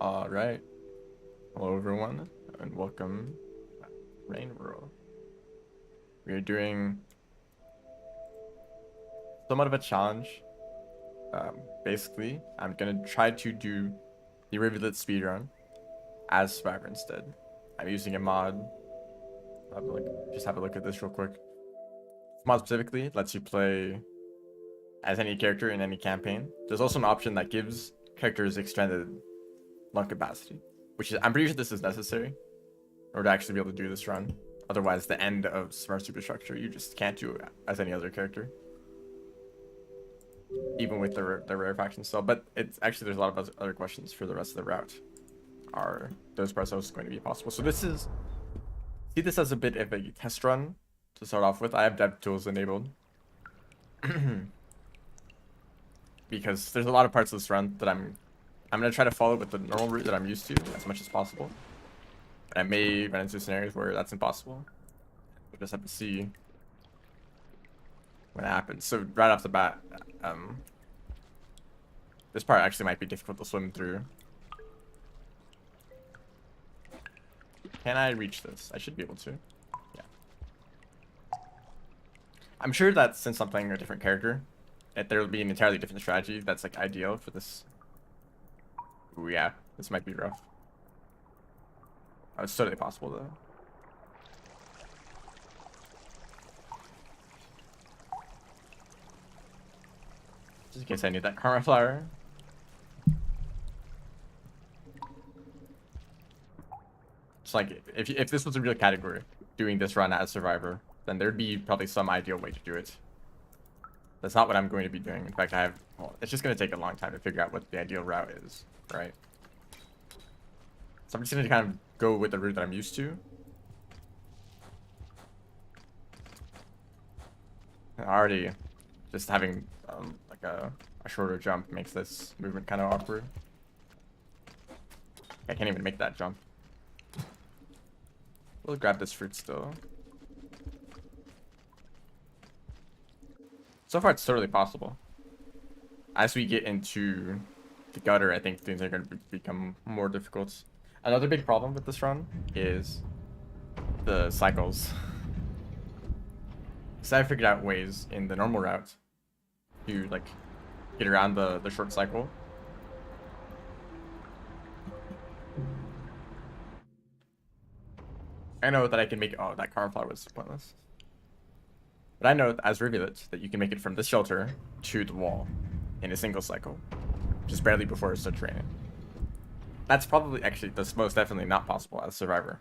All right. Hello, everyone, and welcome to Rain World. We are doing somewhat of a challenge. Basically, I'm gonna try to do the Rivulet speedrun as Survivor instead. I'm using a mod. Just have a look at this real quick. This mod specifically lets you play as any character in any campaign. There's also an option that gives characters extended lung capacity, which is, I'm pretty sure this is necessary in order to actually be able to do this run. Otherwise, the end of Smart Superstructure, you just can't do as any other character, even with the rarefaction still. But it's actually, there's a lot of other questions for the rest of the route. Are those parts also going to be possible? So this is, see this as a bit of a test run to start off with. I have dev tools enabled because there's a lot of parts of this run that I'm gonna try to follow with the normal route that I'm used to as much as possible. I may run into scenarios where that's impossible. We'll just have to see what happens. So right off the bat, this part actually might be difficult to swim through. Can I reach this? I should be able to. Yeah. I'm sure that since I'm playing a different character, that there will be an entirely different strategy that's like ideal for this. Ooh, yeah, this might be rough. Oh, it's totally possible though. Just in case I need that karma flower. It's like if this was a real category, doing this run as Survivor, then there'd be probably some ideal way to do it. That's not what I'm going to be doing. In fact, well, it's just going to take a long time to figure out what the ideal route is, right? So I'm just going to kind of go with the route that I'm used to. Already, just having like a shorter jump makes this movement kind of awkward. I can't even make that jump. We'll grab this fruit still. So far, it's totally possible. As we get into the gutter, I think things are going to become more difficult. Another big problem with this run is the cycles. So I figured out ways in the normal route to like get around the short cycle. I know that I can make, oh, that car flower was pointless. But I know as Rivulet that you can make it from this shelter to the wall in a single cycle, just barely before it starts raining. That's probably, actually, that's most definitely not possible as Survivor.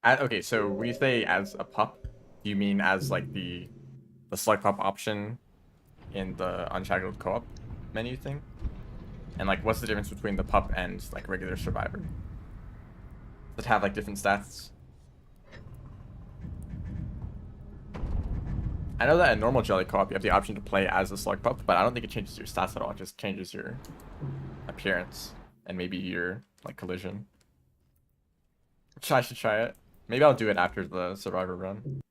Okay, so when you say as a pup, do you mean as like the select pup option in the Unshackled co-op menu thing? And like, what's the difference between the pup and like regular Survivor? Does it have like different stats? I know that in normal jelly co-op you have the option to play as a slug pup, but I don't think it changes your stats at all. It just changes your appearance and maybe your like collision. Which I should try it. Maybe I'll do it after the Survivor run.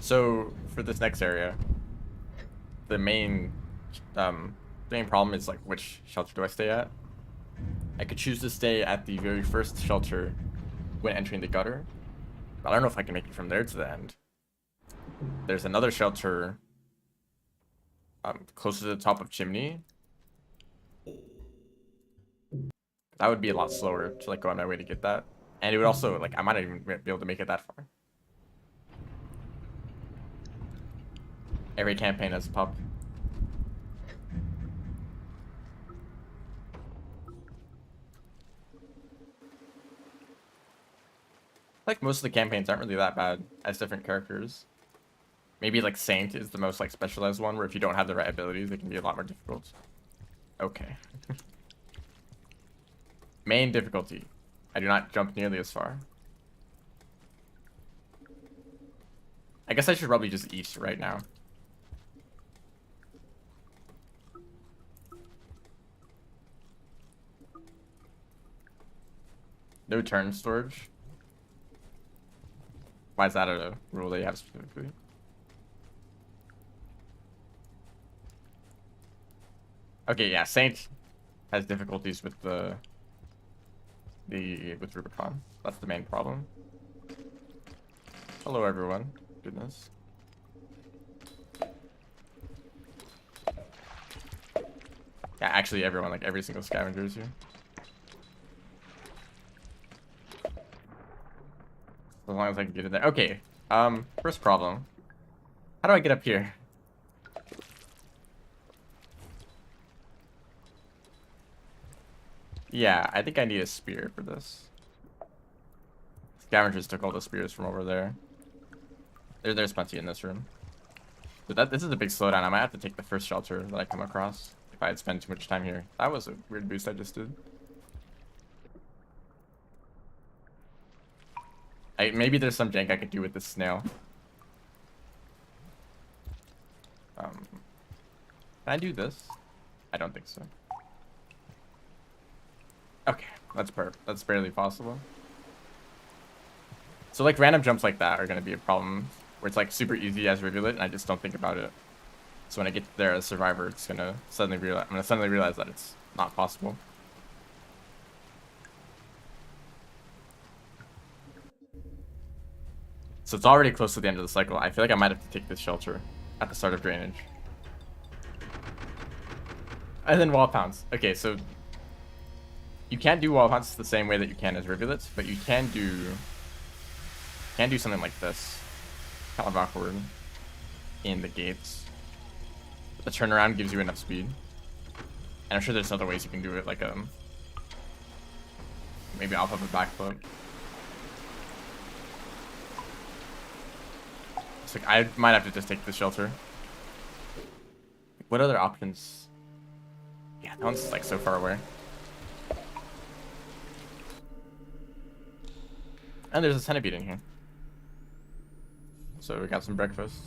So for this next area, the main problem is like which shelter do I stay at? I could choose to stay at the very first shelter when entering the gutter, but I don't know if I can make it from there to the end. There's another shelter closer to the top of Chimney. That would be a lot slower to like go on my way to get that, and it would also like I might not even be able to make it that far. Every campaign has a pup. Like most of the campaigns aren't really that bad as different characters. Maybe like Saint is the most like specialized one where if you don't have the right abilities, it can be a lot more difficult. Okay. Main difficulty. I do not jump nearly as far. I guess I should probably just eat right now. No turn storage. Why is that a rule that you have specifically? Okay, yeah, Saint has difficulties with with Rubicon. That's the main problem. Hello, everyone. Goodness. Yeah, actually, everyone, like every single scavenger is here. As long as I can get in there. Okay. First problem. How do I get up here? Yeah, I think I need a spear for this. Scavengers took all the spears from over there. There's plenty in this room. But this is a big slowdown. I might have to take the first shelter that I come across if I had spent too much time here. That was a weird boost I just did. Maybe there's some jank I could do with this snail. Can I do this? I don't think so. Okay, that's barely possible. So like random jumps like that are gonna be a problem where it's like super easy as Rivulet and I just don't think about it. So when I get there as Survivor, I'm gonna suddenly realize that it's not possible. So it's already close to the end of the cycle. I feel like I might have to take this shelter at the start of drainage. And then wall pounds. Okay, so you can't do wall pounds the same way that you can as Rivulets, but you can do something like this. Kind of awkward in the gates. The turnaround gives you enough speed. And I'm sure there's other ways you can do it, like maybe off of a backflip. It's like I might have to just take the shelter. What other options? Yeah, that one's like so far away. And there's a centipede in here. So we got some breakfast.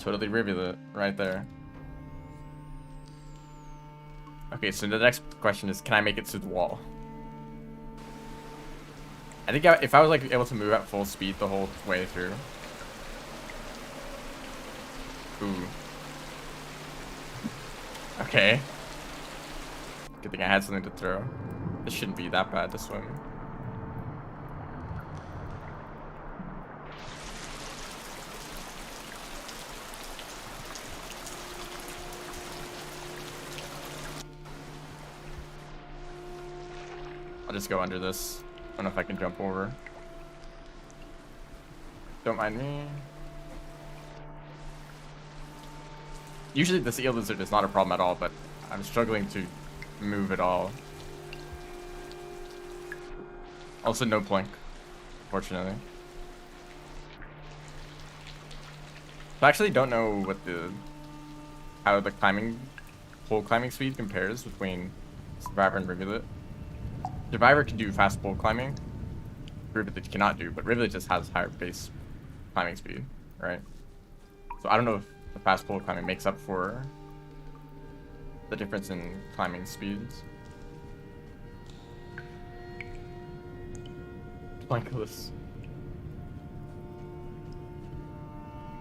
Totally Rivulet right there. Okay, so the next question is, can I make it to the wall? I think if I was like able to move at full speed the whole way through. Ooh. Okay. Good thing I had something to throw. This shouldn't be that bad to swim. I'll just go under this. I don't know if I can jump over. Don't mind me. Usually the sea lizard is not a problem at all, but I'm struggling to move at all. Also no plank, unfortunately. I actually don't know what how the pole climbing speed compares between Survivor and Rivulet. Survivor can do fast pole climbing. Rivulet cannot do, but Rivulet just has higher base climbing speed, right? So I don't know if the fast pole climbing makes up for the difference in climbing speeds. Plankless.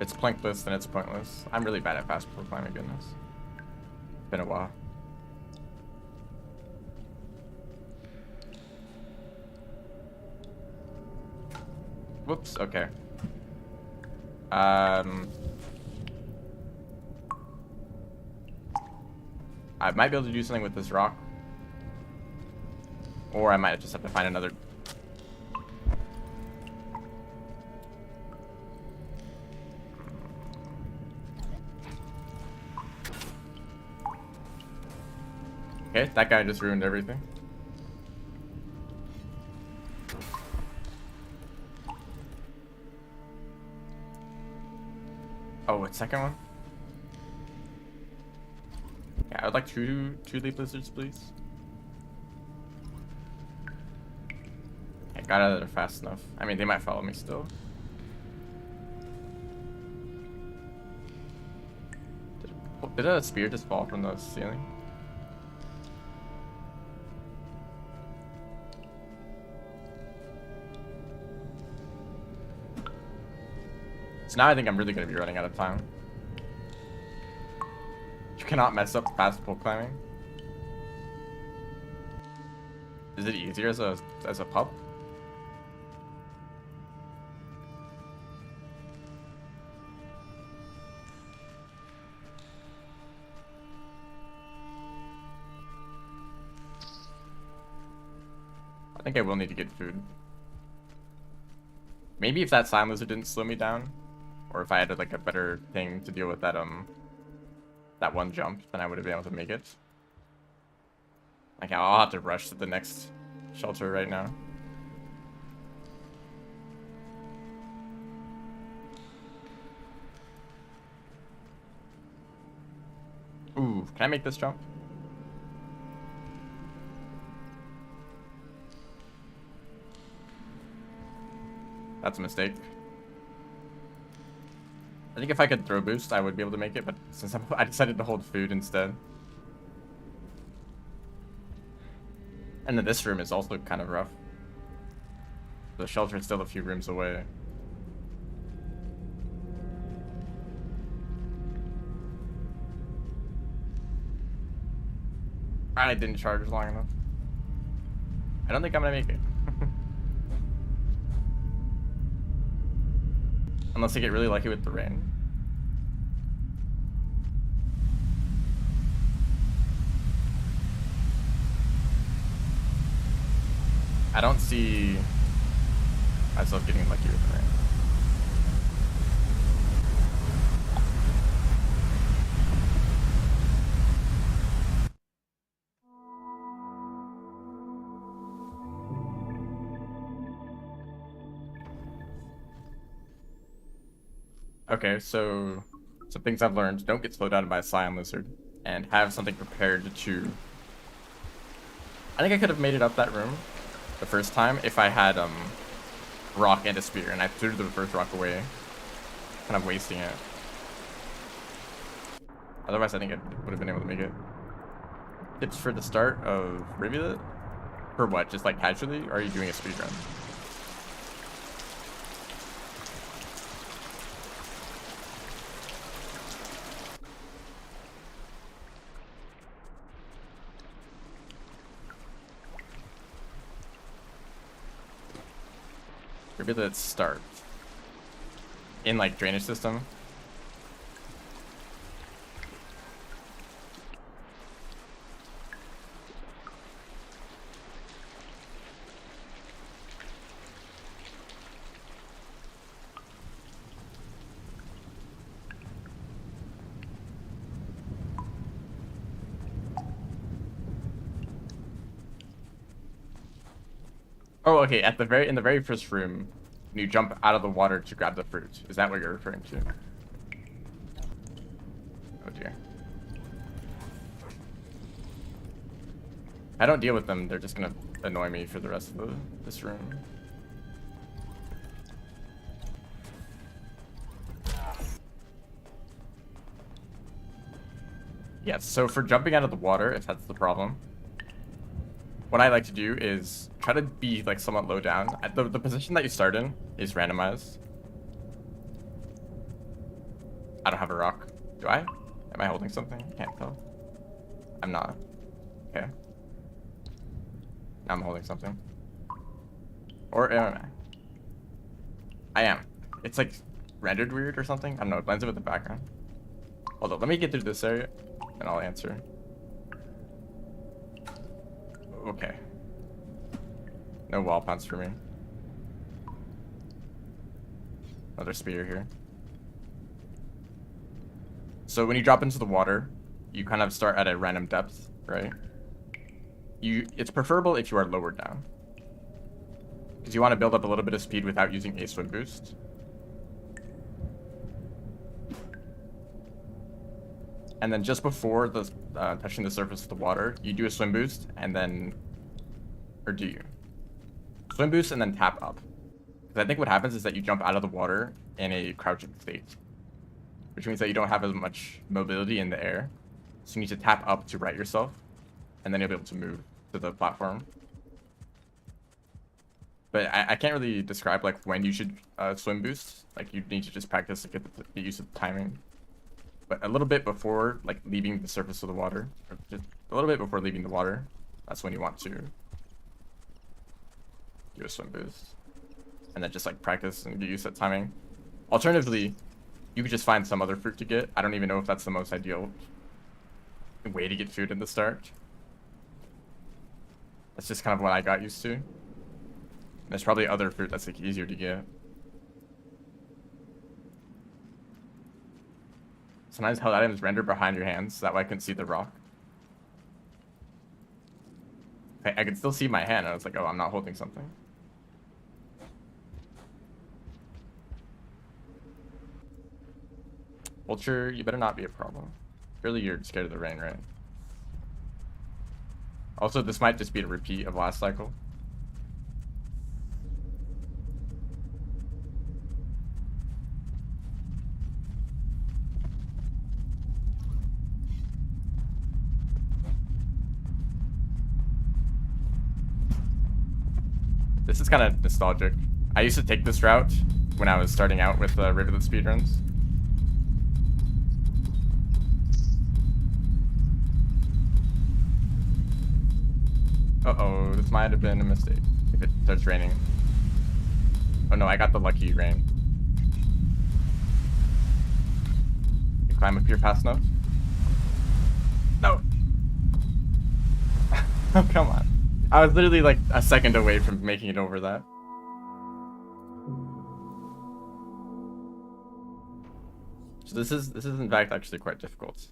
It's plankless, then it's pointless. I'm really bad at fast pole climbing, goodness. Been a while. Whoops, okay. I might be able to do something with this rock. Or I might just have to find another. Okay, that guy just ruined everything. Oh, what second one? Yeah, I would like two leaf lizards, please. I got out of there fast enough. I mean, they might follow me still. Did a spear just fall from the ceiling? So now I think I'm really gonna be running out of time. You cannot mess up fast pole climbing. Is it easier as a pup? I think I will need to get food. Maybe if that slime lizard didn't slow me down, or if I had like a better thing to deal with that that one jump, then I would have been able to make it. Like I'll have to rush to the next shelter right now. Ooh, can I make this jump? That's a mistake. I think if I could throw boost, I would be able to make it, but since I decided to hold food instead. And then this room is also kind of rough. The shelter is still a few rooms away. I didn't charge long enough. I don't think I'm gonna make it. Unless I get really lucky with the rain. I don't see myself getting lucky with the rain. Okay, so some things I've learned: don't get slowed down by a slime lizard, and have something prepared to. I think I could have made it up that room the first time if I had rock and a spear, and I threw the first rock away, kind of wasting it. Otherwise, I think I would have been able to make it. Tips for the start of Rivulet? For what? Just like casually, or are you doing a speedrun? Rivulet start in like drainage system. Oh, okay. In the very first room, you jump out of the water to grab the fruit. Is that what you're referring to? Oh dear. If I don't deal with them, they're just gonna annoy me for the rest of this room. Yes, so for jumping out of the water, if that's the problem, what I like to do is try to be like somewhat low down. The position that you start in is randomized. I don't have a rock. Do I? Am I holding something? I can't tell. I'm not. Okay. Now I'm holding something. Or am I? I am. It's like rendered weird or something. I don't know. It blends in with the background. Hold on. Let me get through this area and I'll answer. Okay. No wall pounce for me. Another spear here. So when you drop into the water, you kind of start at a random depth, right? It's preferable if you are lower down, because you want to build up a little bit of speed without using a swim boost. And then just before the touching the surface of the water, you do a swim boost, and then, or do you? Swim boost and then tap up. Because I think what happens is that you jump out of the water in a crouching state, which means that you don't have as much mobility in the air. So you need to tap up to right yourself, and then you'll be able to move to the platform. But I can't really describe like when you should swim boost. Like you need to just practice to get the use of the timing. But a little bit before like leaving the surface of the water, or just a little bit before leaving the water, that's when you want to do a swim boost. And then just like practice and get used to that timing. Alternatively, you could just find some other fruit to get. I don't even know if that's the most ideal way to get food in the start. That's just kind of what I got used to. There's probably other fruit that's like easier to get. Sometimes held items render behind your hands, so that way I can see the rock. I can still see my hand, and I was like, oh, I'm not holding something. Vulture, you better not be a problem. Really, you're scared of the rain, right? Also, this might just be a repeat of last cycle. This is kind of nostalgic. I used to take this route when I was starting out with Rivulet speedruns. Uh-oh, this might have been a mistake if it starts raining. Oh no, I got the lucky rain. You climb up here fast enough? No! Oh, come on. I was literally like a second away from making it over that. So this is in fact actually quite difficult.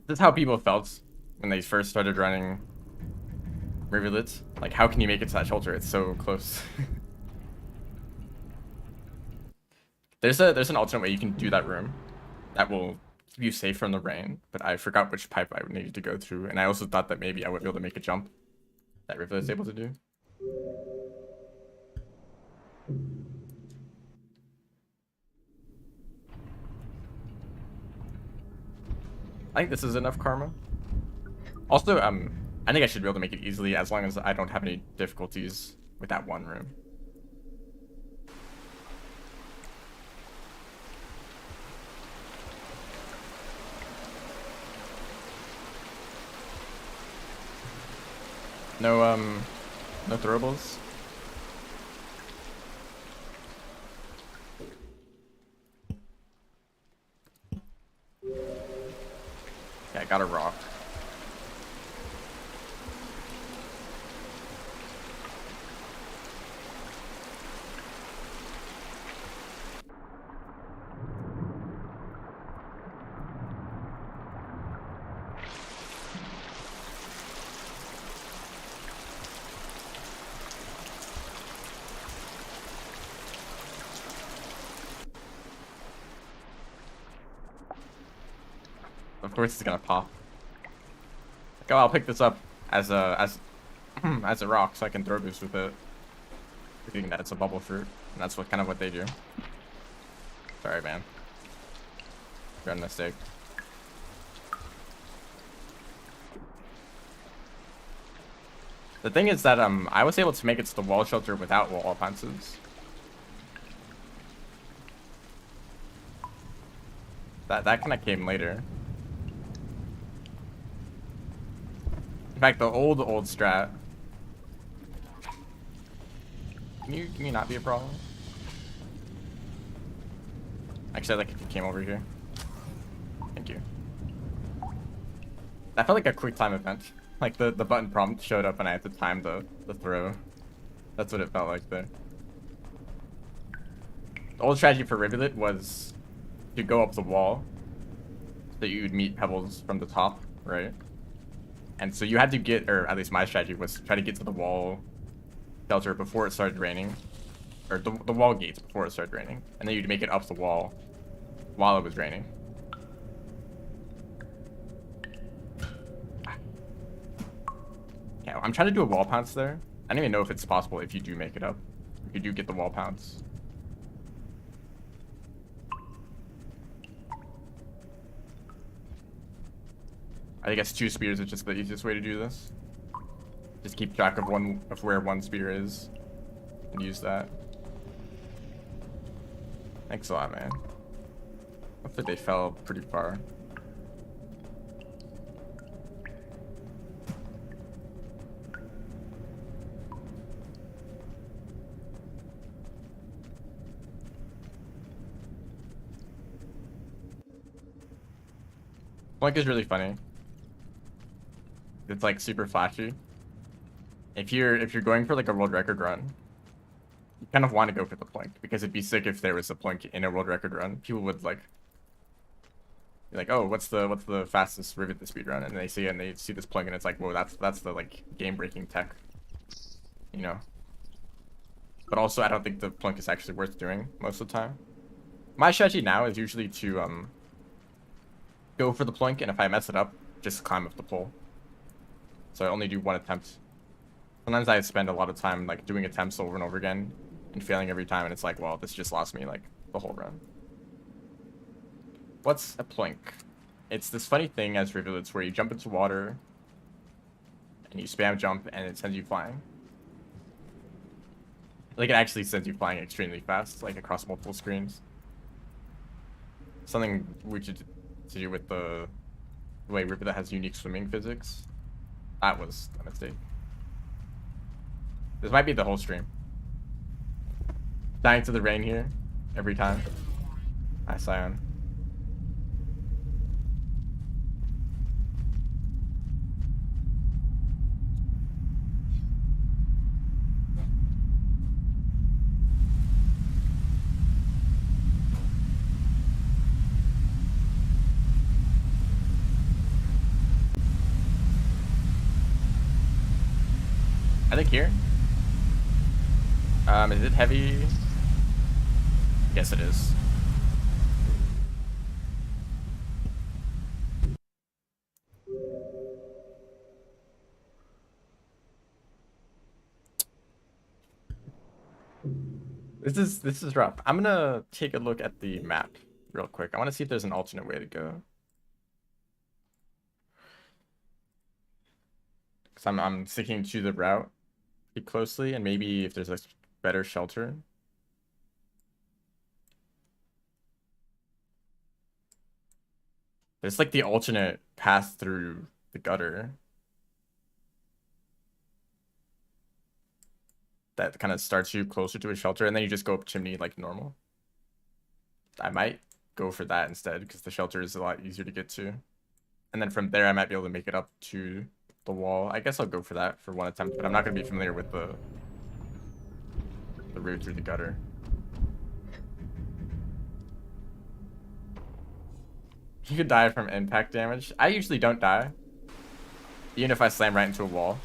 This is how people felt when they first started running Rivulet. Like, how can you make it to that shelter? It's so close. There's an alternate way you can do that room that will keep you safe from the rain, but I forgot which pipe I needed to go through, and I also thought that maybe I would be able to make a jump that Rivulet is able to do. I think this is enough karma. Also, I think I should be able to make it easily as long as I don't have any difficulties with that one room. No, no throwables. Yeah, I got a rock. Of course it's gonna pop. Like, oh, I'll pick this up as a as a rock so I can throw boost with it. Thinking that it's a bubble fruit, and that's what kind of what they do. Sorry, man. Got a mistake. The thing is that I was able to make it to the wall shelter without wall bounces. That kind of came later. In fact, the old strat. Can you not be a problem? Actually, I'd like if you came over here. Thank you. That felt like a quick time event. Like the button prompt showed up and I had to time the throw. That's what it felt like there. The old strategy for Rivulet was to go up the wall so that you would meet pebbles from the top, right? And so you had to get, or at least my strategy was to try to get to the wall shelter before it started raining. Or the wall gates before it started raining. And then you'd make it up the wall while it was raining. Yeah, I'm trying to do a wall pounce there. I don't even know if it's possible if you do make it up. If you do get the wall pounce. I guess 2 spears is just the easiest way to do this. Just keep track of where one spear is and use that. Thanks a lot, man. Hopefully they fell pretty far. Blink is really funny. It's like super flashy. If you're going for like a world record run, you kind of want to go for the Plink because it'd be sick if there was a Plink in a world record run. People would like be like, oh, what's the fastest Rivulet speed run? And they see it and they see this Plink and it's like, whoa, that's the like game breaking tech, you know. But also, I don't think the Plink is actually worth doing most of the time. My strategy now is usually to go for the Plink, and if I mess it up, just climb up the pole. So I only do one attempt. Sometimes I spend a lot of time like doing attempts over and over again and failing every time, and it's like, well, this just lost me like the whole run. What's a Plink? It's this funny thing as rivulets where you jump into water and you spam jump and it sends you flying. Like it actually sends you flying extremely fast, like across multiple screens. Something we should to do with the way Rivulet has unique swimming physics. That was a mistake. This might be the whole stream. Dying to the rain here every time. Hi, Scion. I think here. Is it heavy? Yes, it is. This is rough. I'm gonna take a look at the map real quick. I want to see if there's an alternate way to go. Cause I'm sticking to the route pretty closely, and maybe if there's a better shelter. There's like the alternate path through the gutter that kind of starts you closer to a shelter, and then you just go up chimney like normal. I might go for that instead because the shelter is a lot easier to get to. And then from there, I might be able to make it up to the wall. I guess I'll go for that for one attempt, but I'm not going to be familiar with the route through the gutter. You could die from impact damage. I usually don't die, even if I slam right into a wall.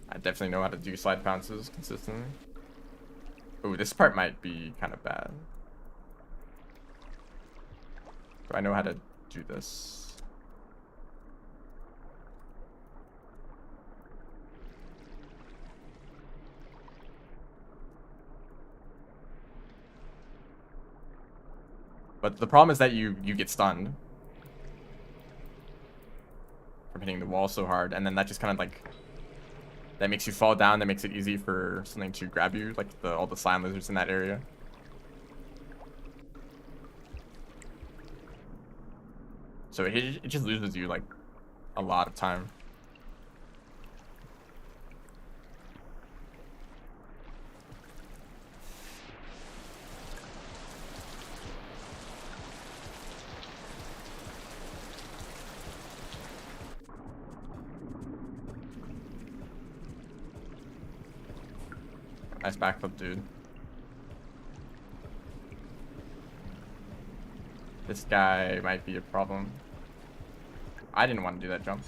I definitely know how to do slide bounces consistently. Ooh, this part might be kind of bad. Do I know how to do this? But the problem is that you get stunned from hitting the wall so hard, and then that just kind of like that makes you fall down. That makes it easy for something to grab you, like all the slime lizards in that area. So it just loses you like a lot of time. Nice backflip, dude. This guy might be a problem. I didn't want to do that jump.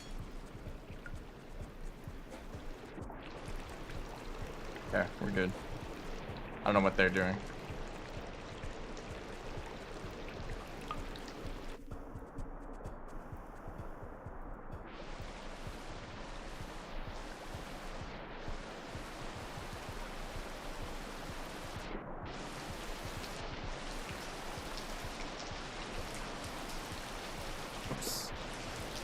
Okay, we're good. I don't know what they're doing.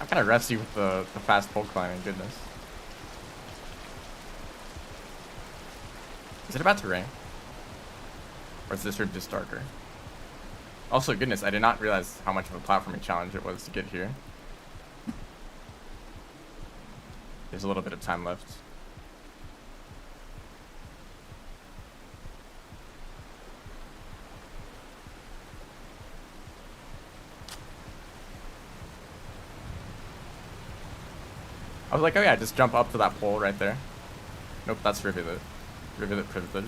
kind of rusty with the fast pole climbing, goodness. Is it about to rain? Or is this room just darker? Also, goodness, I did not realize how much of a platforming challenge it was to get here. There's a little bit of time left. I was like, oh yeah, just jump up to that pole right there. Nope, that's Rivulet. Rivulet privilege.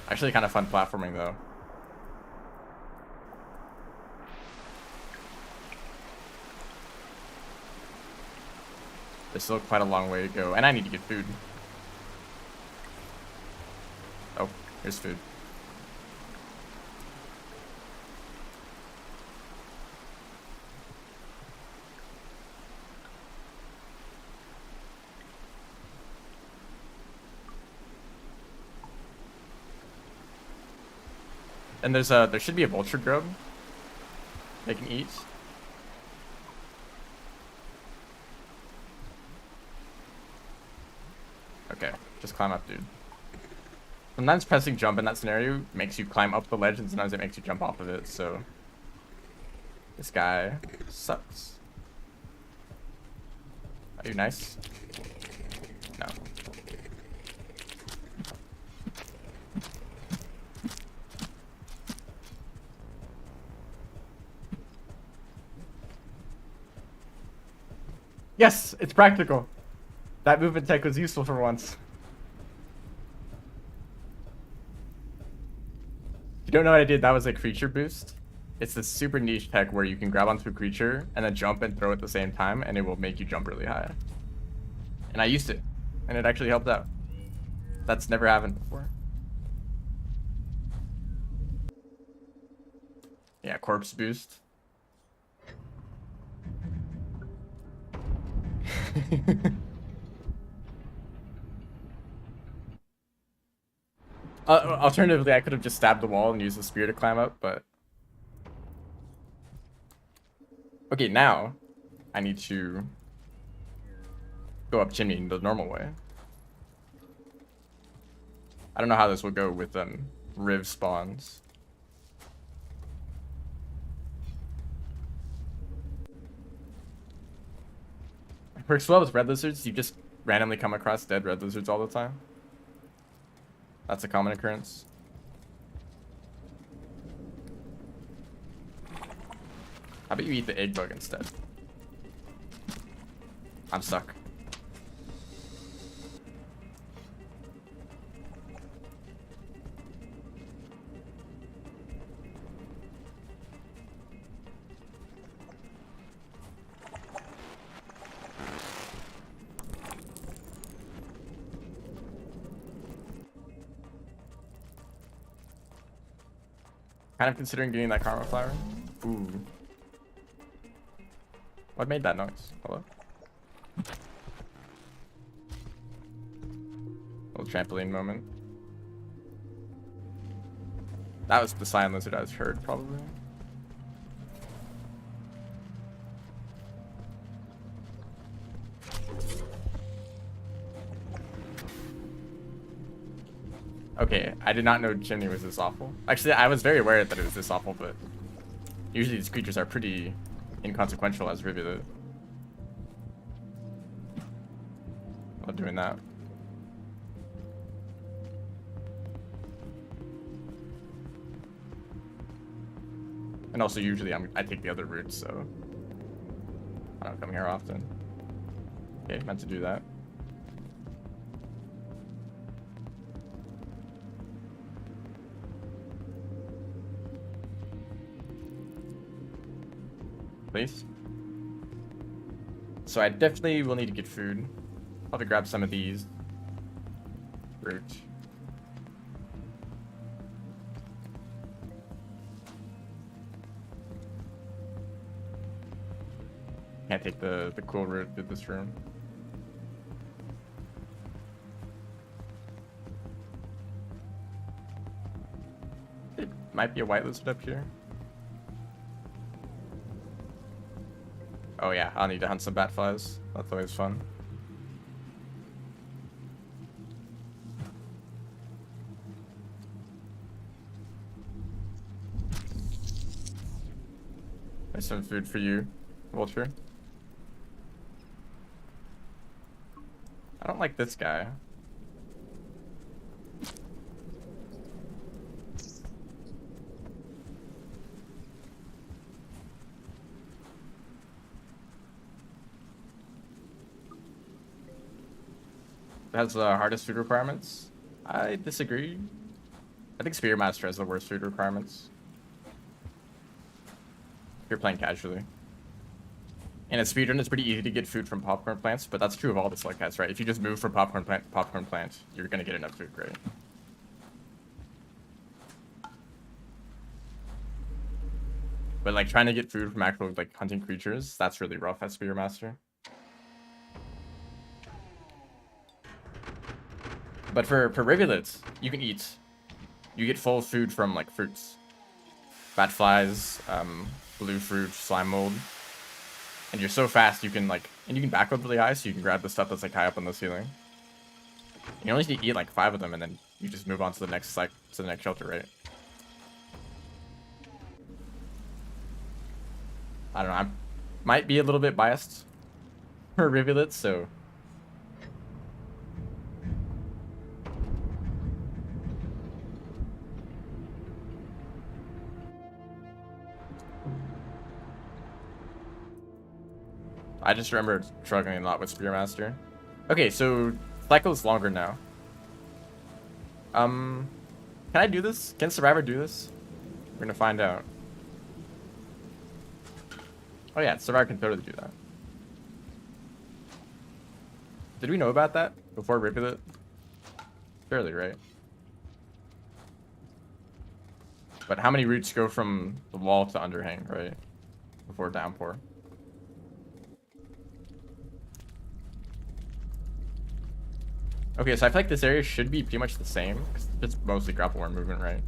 Actually kind of fun platforming though. There's still quite a long way to go, and I need to get food. Oh, here's food. And there should be a vulture grove they can eat. Okay, just climb up, dude. Sometimes pressing jump in that scenario makes you climb up the ledge, and sometimes it makes you jump off of it, so this guy sucks. Are you nice? No. Yes, it's practical. That movement tech was useful for once. You don't know what I did? That was a creature boost. It's this super niche tech where you can grab onto a creature and then jump and throw at the same time, and it will make you jump really high. And I used it, and it actually helped out. That's never happened before. Yeah, corpse boost. Alternatively, I could have just stabbed the wall and used the spear to climb up, but... Okay, now I need to go up chimney in the normal way. I don't know how this will go with Riv spawns. Works well with red lizards. You just randomly come across dead red lizards all the time. That's a common occurrence. How about you eat the egg bug instead? I'm stuck. Kind of considering getting that karma flower. Ooh. What made that noise? Hello? Little trampoline moment. That was the cyan lizard I was heard, probably. Okay, I did not know chimney was this awful. Actually, I was very aware that it was this awful, but usually these creatures are pretty inconsequential as Rivulet. Not doing that. And also usually I take the other route, so I don't come here often. Okay, meant to do that. Please. So I definitely will need to get food. Probably grab some of these. Fruit. Can't take the cool route through this room. It might be a white lizard up here. Oh yeah, I'll need to hunt some bat flies. That's always fun. There's some food for you, Vulture. I don't like this guy. Has the hardest food requirements? I disagree. I think Spearmaster has the worst food requirements. If you're playing casually. In a speedrun, it's pretty easy to get food from popcorn plants, but that's true of all the select cats, right? If you just move from popcorn plant to popcorn plant, you're gonna get enough food, right? But like trying to get food from actual like hunting creatures, that's really rough as Spearmaster. But for rivulets, you can eat. You get full food from like fruits. Bat flies, blue fruit, slime mold. And you're so fast you can like, and you can back up really high so you can grab the stuff that's like high up on the ceiling. You only need to eat like 5 of them and then you just move on to the next shelter, right? I don't know, I might be a little bit biased for rivulets, so I just remember struggling a lot with Spearmaster. Okay, so cycle is longer now. Can I do this? Can Survivor do this? We're gonna find out. Oh yeah, Survivor can totally do that. Did we know about that before Rivulet? Fairly, right? But how many roots go from the wall to underhang, right? Before downpour? Okay, so I feel like this area should be pretty much the same, because it's mostly grapple worm movement, right?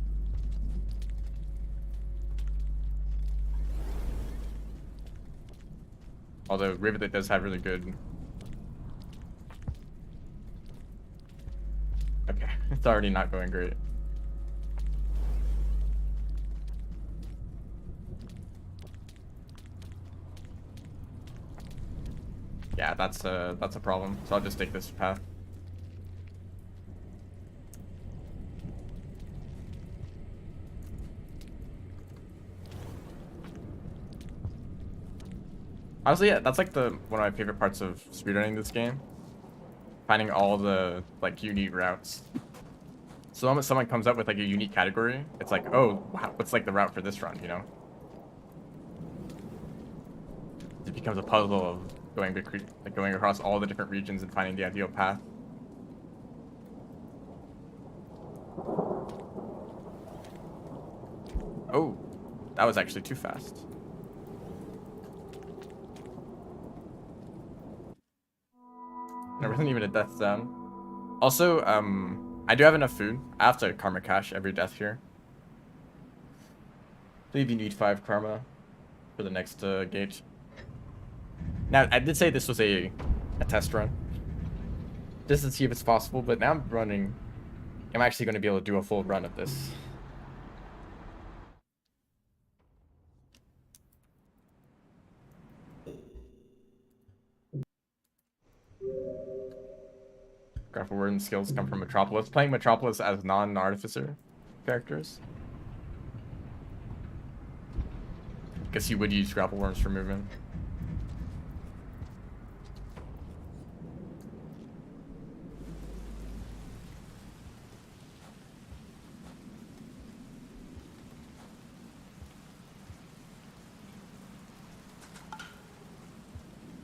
Although Rivulet does have really good... Okay, it's already not going great. Yeah, that's a problem. So I'll just take this path. Honestly, yeah, that's like one of my favorite parts of speedrunning this game. Finding all the like unique routes. So the moment someone comes up with like a unique category, it's like, oh, what's like the route for this run, you know? It becomes a puzzle of going across all the different regions and finding the ideal path. Oh, that was actually too fast. There wasn't even a death sound. Also, I do have enough food. I have to karma cash every death here. I believe you need 5 karma for the next gate. Now, I did say this was a test run, just to see if it's possible, but now I'm actually going to be able to do a full run of this. Grapple word and skills come from Metropolis. Playing Metropolis as non-artificer characters. Guess you would use grapple worms for movement.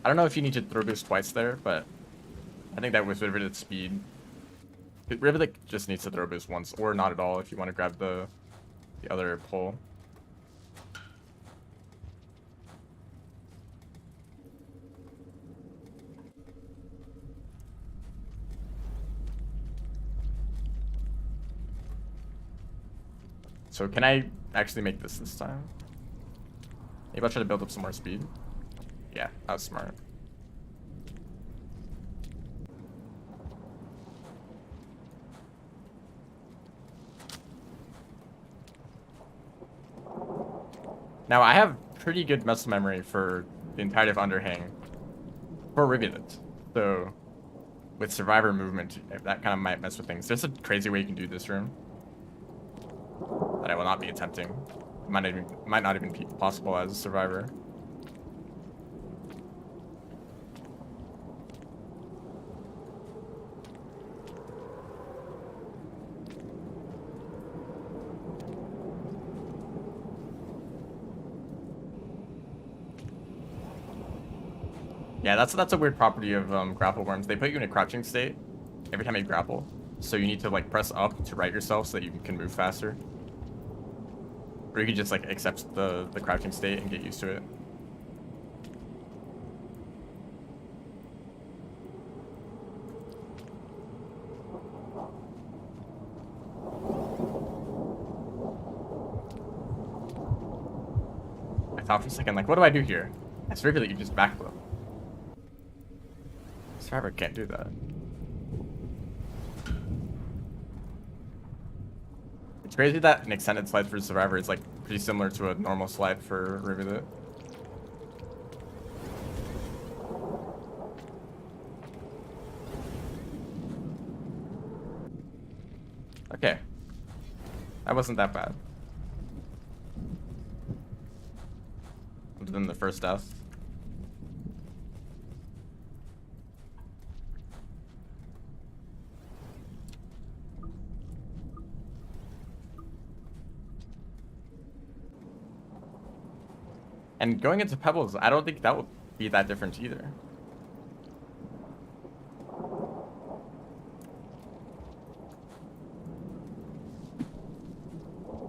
I don't know if you need to throw boost twice there, but I think that was Rivulet's speed. Rivulet just needs to throw boost once, or not at all if you want to grab the other pull. So can I actually make this time? Maybe I'll try to build up some more speed. Yeah, that was smart. Now, I have pretty good muscle memory for the entirety of Underhang for Rivulet. So, with Survivor movement, that kind of might mess with things. There's a crazy way you can do this room that I will not be attempting. Might not even be possible as a Survivor. Yeah, that's a weird property of grapple worms. They put you in a crouching state every time you grapple. So you need to like press up to right yourself so that you can move faster. Or you can just like accept the crouching state and get used to it. I thought for a second, like, what do I do here? It's really that you just backflip. Survivor can't do that. It's crazy that an extended slide for Survivor is like pretty similar to a normal slide for Rivulet. Okay. That wasn't that bad. Other than the first death. And going into Pebbles, I don't think that would be that different either.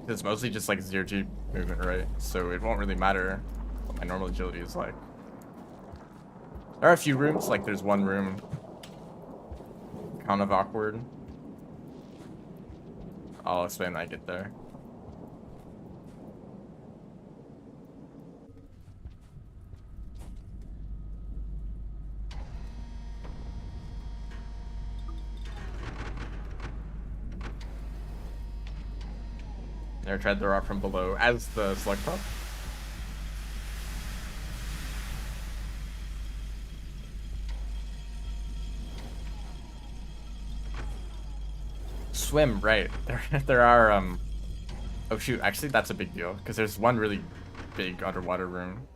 It's mostly just like 0G movement, right? So it won't really matter what my normal agility is like. There are a few rooms, like there's one room kind of awkward. I'll explain when I get there. Never tried the rock from below as the slug prop. Swim, right? There are oh shoot, actually that's a big deal because there's one really big underwater room.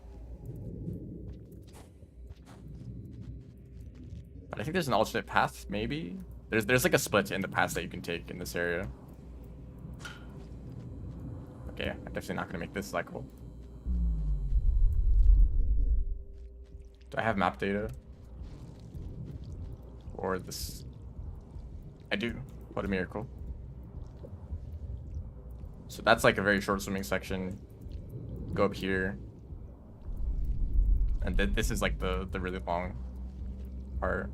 But I think there's an alternate path, maybe. There's like a split in the paths that you can take in this area. Okay, I'm definitely not gonna make this cycle. Do I have map data? Or this? I do. What a miracle. So that's like a very short swimming section. Go up here. And then this is like the really long part.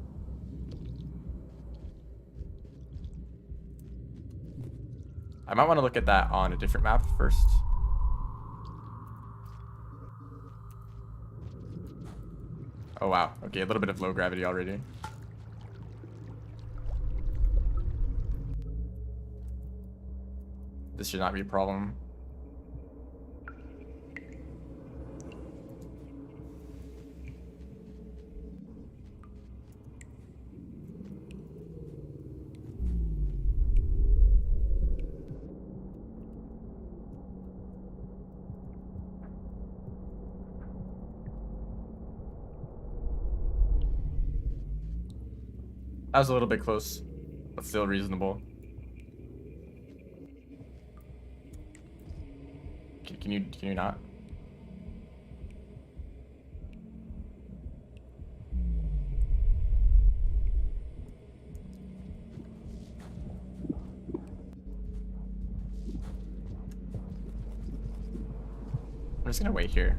I might want to look at that on a different map first. Oh wow, okay, a little bit of low gravity already. This should not be a problem. That was a little bit close, but still reasonable. Can you not? I'm just gonna wait here.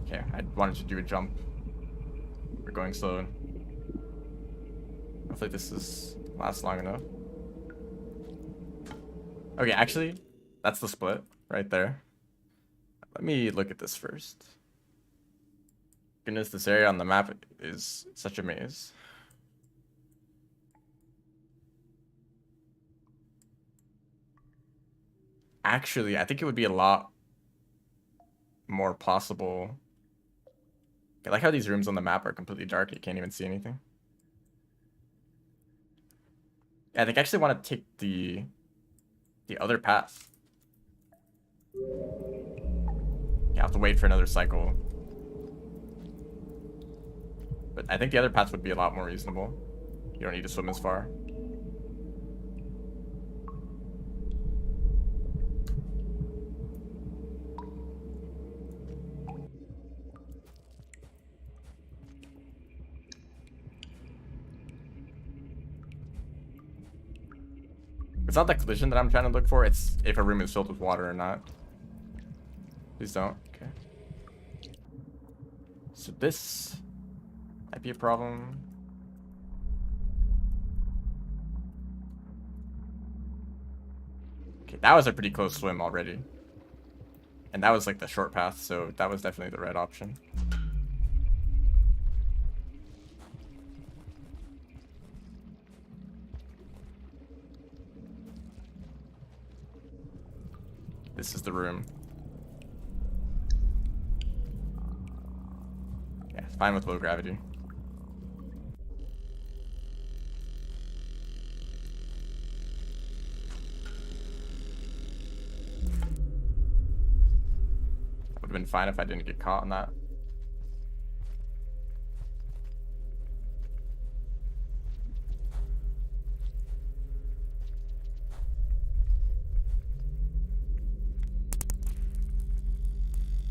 Okay, I wanted to do a jump. We're going slow. Hopefully this lasts long enough. Okay, actually, that's the split right there. Let me look at this first. Goodness, this area on the map is such a maze. Actually, I think it would be a lot more possible. I like how these rooms on the map are completely dark. You can't even see anything. Yeah, I think I actually want to take the other path. You have to wait for another cycle. But I think the other path would be a lot more reasonable. You don't need to swim as far. It's not the collision that I'm trying to look for, it's if a room is filled with water or not. Please don't. Okay. So this might be a problem. Okay, that was a pretty close swim already. And that was like the short path, so that was definitely the right option. This is the room. Yeah, it's fine with low gravity. That would have been fine if I didn't get caught on that.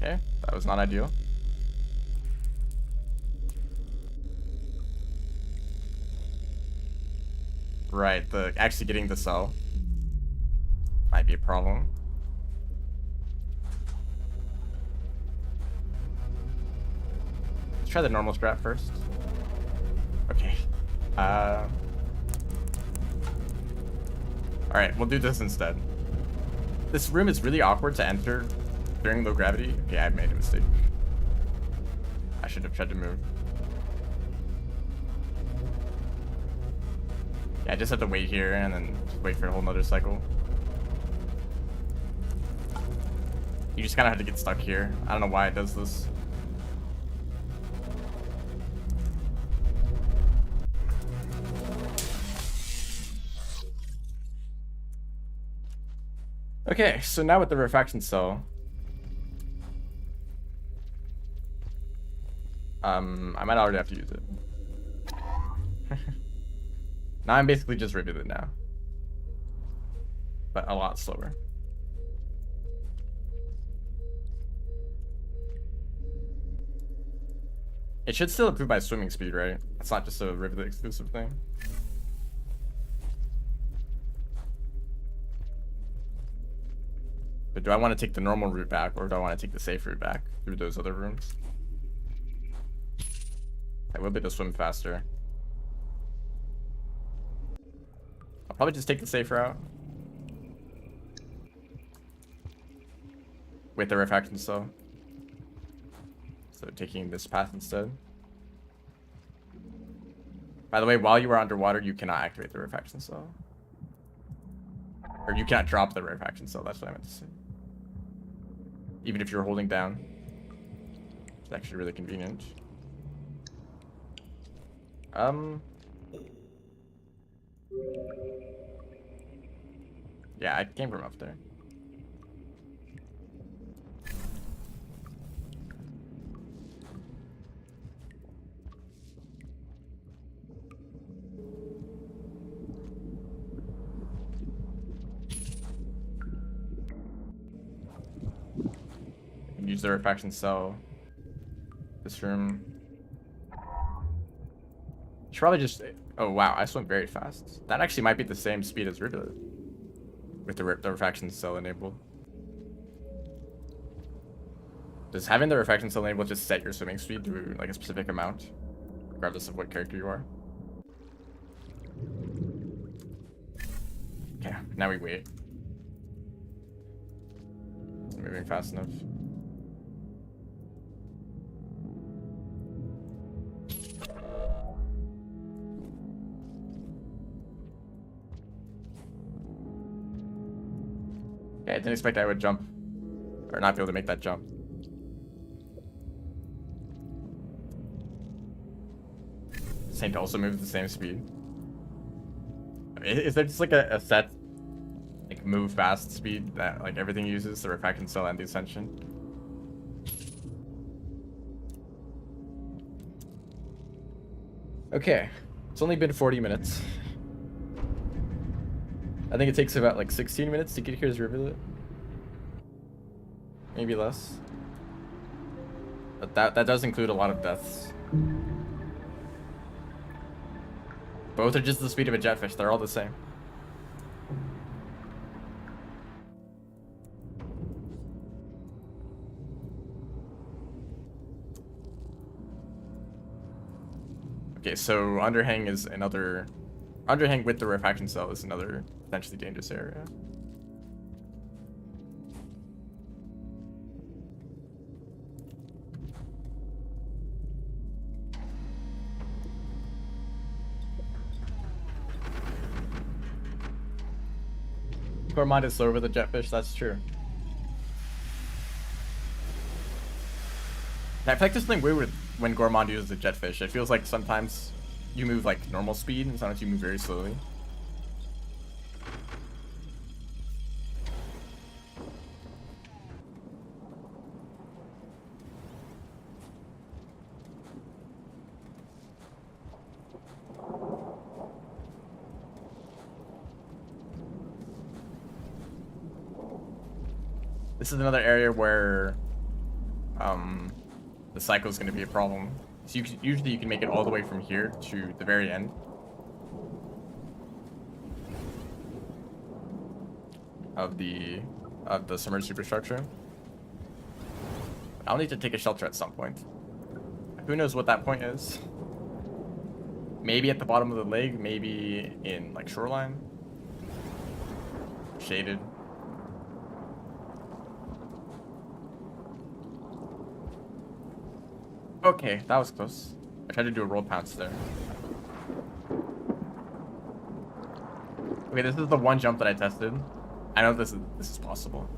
Okay, that was not ideal. Right, actually getting the cell might be a problem. Let's try the normal strat first. Okay. Alright, we'll do this instead. This room is really awkward to enter during low gravity. Okay, I've made a mistake. I should have tried to move. Yeah, I just have to wait here and then just wait for a whole nother cycle. You just kind of have to get stuck here. I don't know why it does this. Okay, so now with the refraction cell, I might already have to use it. Now I'm basically just Rivulet now, but a lot slower. It should still improve my swimming speed, right? It's not just a Rivulet exclusive thing. But do I want to take the normal route back, or do I want to take the safe route back through those other rooms? I will be able to swim faster. I'll probably just take the safe route with the refraction cell. So taking this path instead. By the way, while you are underwater, you cannot activate the refraction cell. Or you cannot drop the refraction cell, that's what I meant to say. Even if you're holding down. It's actually really convenient. Yeah, I came from up there. Use the refraction cell. This room. Should probably just. Oh wow, I swim very fast. That actually might be the same speed as Rivulet with the refraction cell enabled. Does having the refraction cell enabled just set your swimming speed to like a specific amount, regardless of what character you are? Okay, now we wait. It's moving fast enough. Yeah, I didn't expect I would jump. Or not be able to make that jump. Saint also moves at the same speed. Is there just like a set like move fast speed that like everything uses, the refraction cell and the ascension? Okay, it's only been 40 minutes. I think it takes about like 16 minutes to get here's Rivulet. Maybe less. But that does include a lot of deaths. Both are just the speed of a jetfish. They're all the same. Okay, so underhang is another... Underhang with the refraction cell is another potentially dangerous area. Gourmand is slower with a jetfish, that's true. I feel like there's something weird with when Gourmand uses the jetfish. It feels like sometimes you move like normal speed and sometimes you move very slowly. This is another area where the cycle is going to be a problem. So usually you can make it all the way from here to the very end. Of the submerged superstructure. I'll need to take a shelter at some point. Who knows what that point is? Maybe at the bottom of the lake, maybe in like shoreline. Shaded. Okay, that was close. I tried to do a roll pounce there. Okay, this is the one jump that I tested. I know this is possible.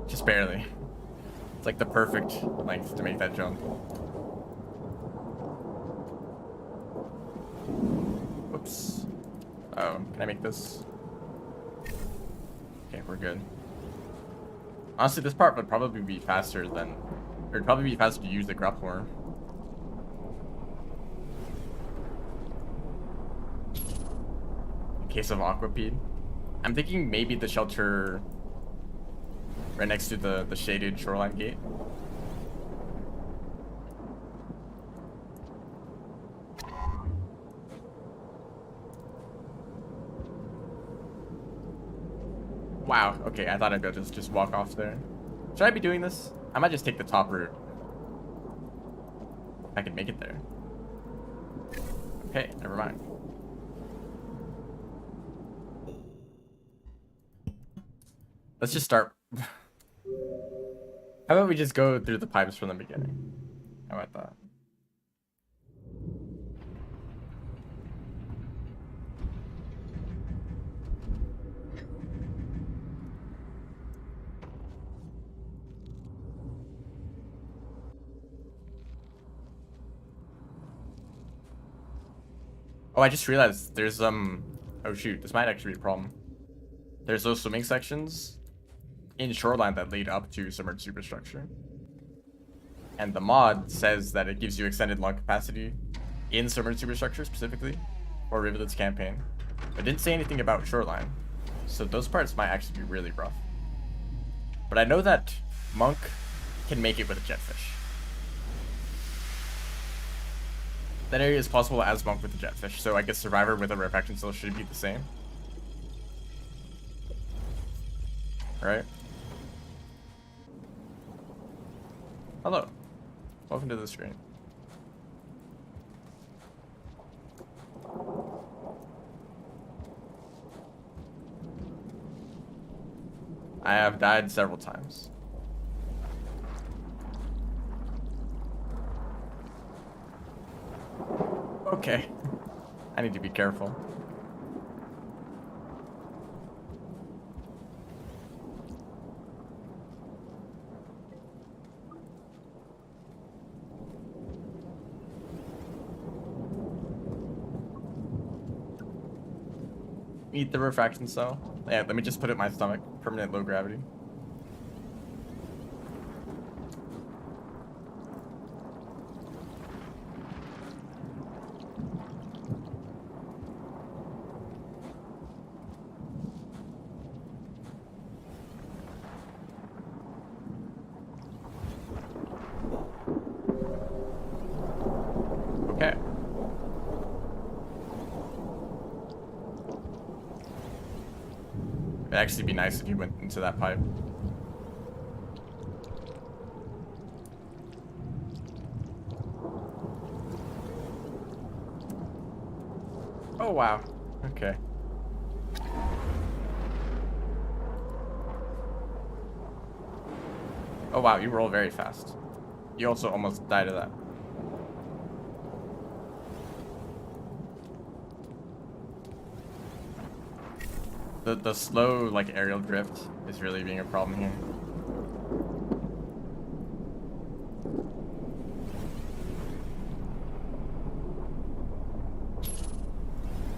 Just barely. It's like the perfect length to make that jump. Whoops. Oh, can I make this? Okay, we're good. Honestly, this part would probably be faster than... It would probably be faster to use the grappler. In case of Aquapede. I'm thinking maybe the shelter right next to the shaded shoreline gate. Wow, okay, I thought I'd go just walk off there. Should I be doing this? I might just take the top route. I can make it there. Okay, never mind. Let's just start. How about we just go through the pipes from the beginning? How about that? Oh, I just realized there's oh shoot, this might actually be a problem. There's those swimming sections in shoreline that lead up to submerged superstructure. And the mod says that it gives you extended lung capacity in submerged superstructure specifically, or Rivulet's campaign. But it didn't say anything about shoreline. So those parts might actually be really rough. But I know that Monk can make it with a jetfish. That area is possible as Monk with the jetfish, so I guess Survivor with a refraction still should be the same. Right? Hello. Welcome to the stream. I have died several times. Okay. I need to be careful. Eat the refraction cell. Yeah, let me just put it in my stomach. Permanent low gravity. Okay. It'd actually be nice if you went into that pipe. Oh, wow. Okay. Oh, wow. You roll very fast. You also almost died of that. The slow, like, aerial drift is really being a problem here.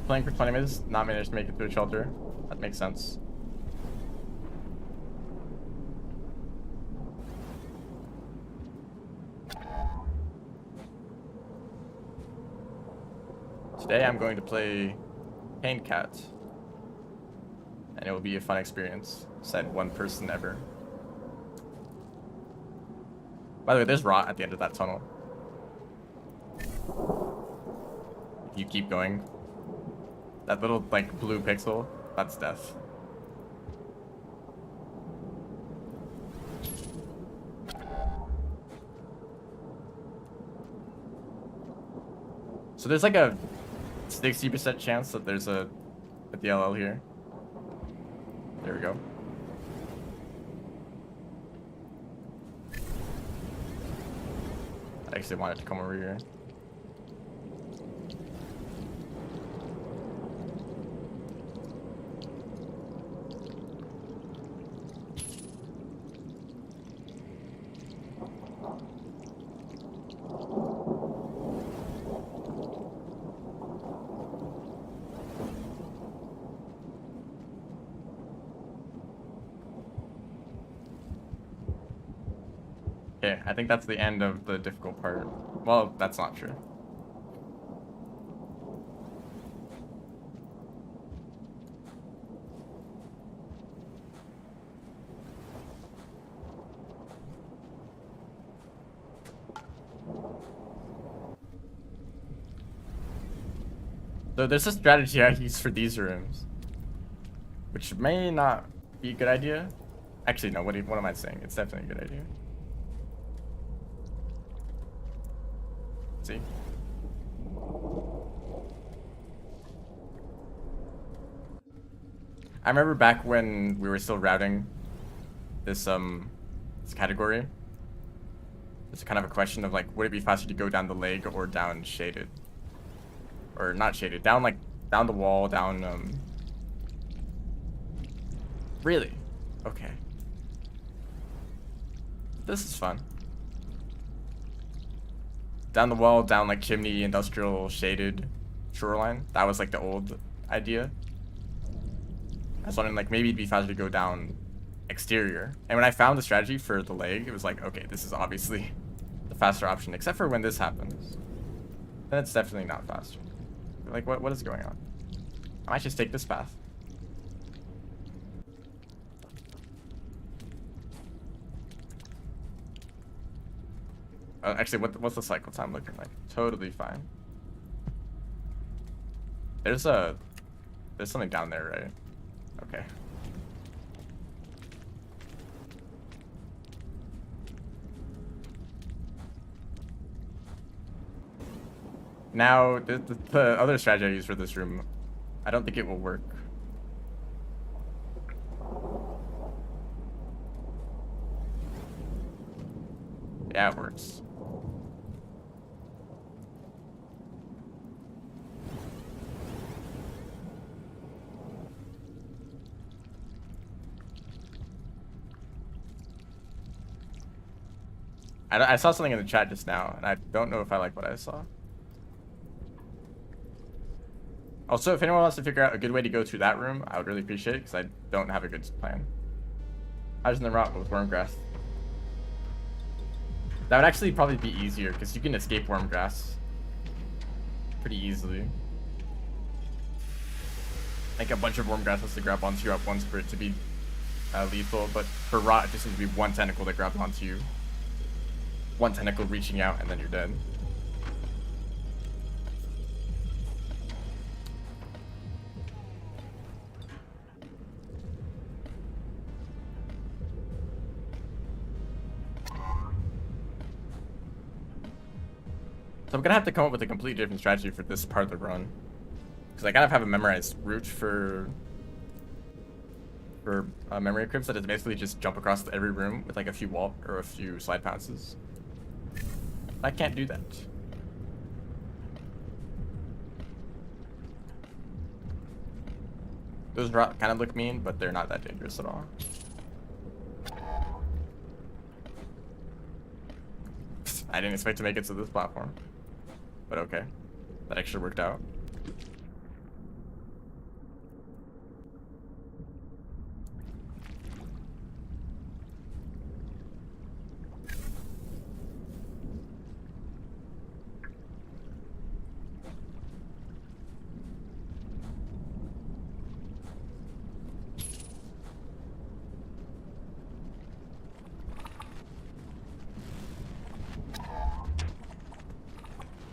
Playing for 20 minutes, not managed to make it to a shelter. That makes sense. Today I'm going to play Pain Cat. And it will be a fun experience, said one person ever. By the way, there's rot at the end of that tunnel. You keep going. That little, like, blue pixel, that's death. So there's like a 60% chance that there's a DLL here. There we go. I actually wanted to come over here. Okay, I think that's the end of the difficult part. Well, that's not true. So there's a strategy I use for these rooms, which may not be a good idea. Actually, no, what am I saying? It's definitely a good idea. See? I remember back when we were still routing this category. It's kind of a question of like, would it be faster to go down the leg or down shaded? Or not shaded, down the wall, down Really? Okay. This is fun. Down the wall, down like chimney, industrial, shaded, shoreline. That was like the old idea. I was wondering like maybe it'd be faster to go down exterior. And when I found the strategy for the leg, it was like, okay, this is obviously the faster option, except for when this happens. Then it's definitely not faster. Like what is going on? I might just take this path. Actually, what's the cycle time looking like? Totally fine. There's something down there, right? Okay. Now, the other strategy I use for this room, I don't think it will work. Yeah, it works. I saw something in the chat just now, and I don't know if I like what I saw. Also, if anyone wants to figure out a good way to go through that room, I would really appreciate it, because I don't have a good plan. How's in the rock with wormgrass? That would actually probably be easier, because you can escape wormgrass pretty easily. Like a bunch of wormgrass has to grab onto you at once for it to be lethal, but for rot, it just needs to be one tentacle that grabs onto you. One tentacle reaching out, and then you're dead. So I'm gonna have to come up with a completely different strategy for this part of the run, because I kind of have a memorized route for memory crypts that is basically just jump across every room with like a few wall or a few slide passes. I can't do that. Those kind of look mean, but they're not that dangerous at all. I didn't expect to make it to this platform, but okay, that actually worked out.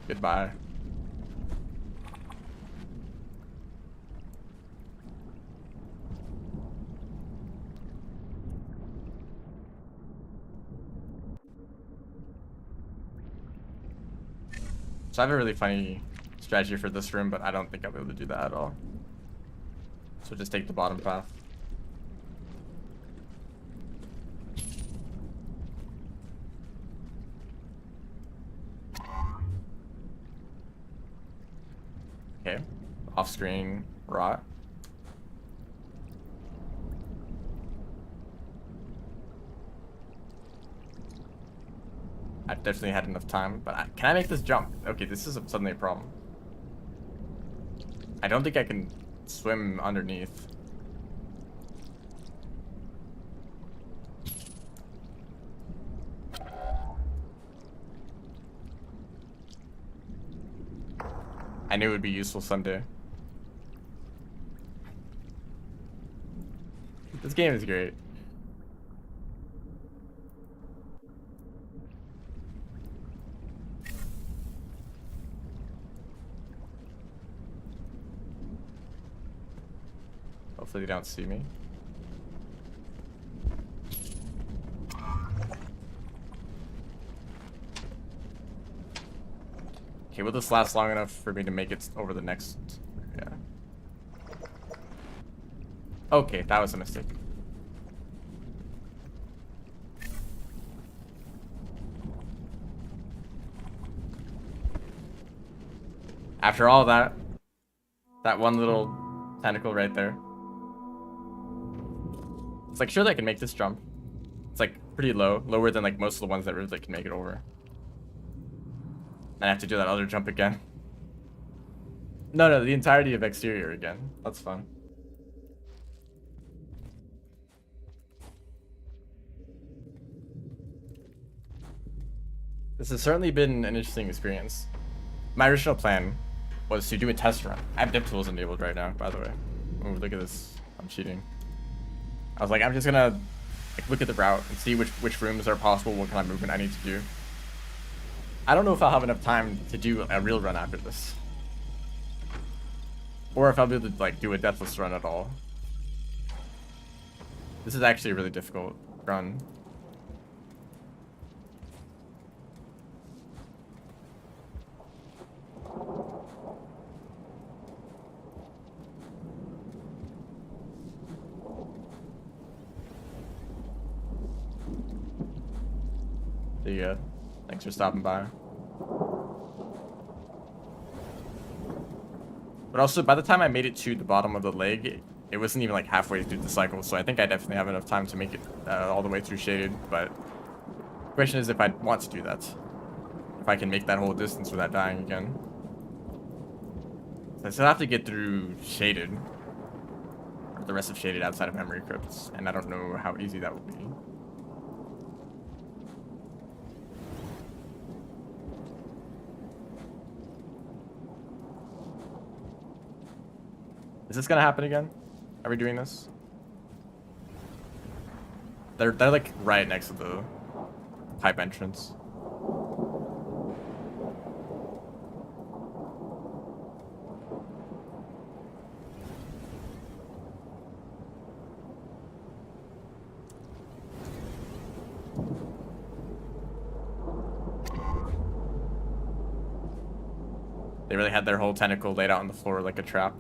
Goodbye. So I have a really funny strategy for this room, but I don't think I'll be able to do that at all. So just take the bottom path. Okay, off-screen rot. I've definitely had enough time, but can I make this jump? Okay, this is suddenly a problem. I don't think I can swim underneath. I knew it would be useful someday. This game is great. Hopefully they don't see me. Okay, will this last long enough for me to make it over the next? Yeah. Okay, that was a mistake. After all that one little tentacle right there. It's like, surely I can make this jump. It's like pretty low, lower than like most of the ones that really can make it over. And I have to do that other jump again. No, the entirety of exterior again. That's fun. This has certainly been an interesting experience. My original plan was to do a test run. I have dip tools enabled right now, by the way. Oh, look at this. I'm cheating. I was like, I'm just gonna like, look at the route and see which rooms are possible, what kind of movement I need to do. I don't know if I'll have enough time to do a real run after this. Or if I'll be able to like do a deathless run at all. This is actually a really difficult run. There you go. Thanks for stopping by. But also, by the time I made it to the bottom of the leg, it wasn't even like halfway through the cycle, so I think I definitely have enough time to make it all the way through shaded, but the question is if I want to do that. If I can make that whole distance without dying again. I still have to get through Shaded. Or the rest of Shaded outside of Memory Crypts. And I don't know how easy that will be. Is this gonna happen again? Are we doing this? They're like right next to the pipe entrance. They really had their whole tentacle laid out on the floor like a trap.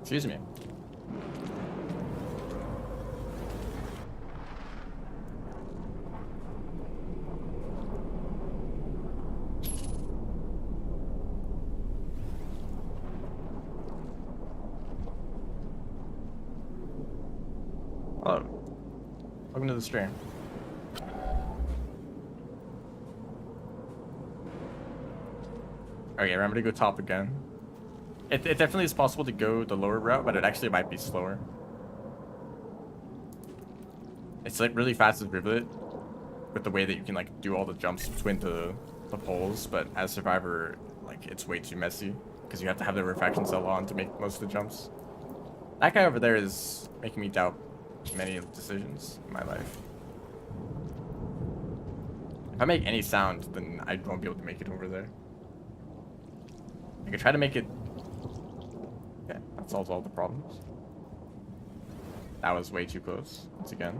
Excuse me. Hello. Welcome to the stream. Okay, remember to go top again. It definitely is possible to go the lower route, but it actually might be slower. It's like really fast as Rivulet with the way that you can like do all the jumps between the poles, but as Survivor, like it's way too messy because you have to have the refraction cell on to make most of the jumps. That guy over there is making me doubt many decisions in my life. If I make any sound, then I won't be able to make it over there. I could try to make it. Yeah, that solves all the problems. That was way too close, once again.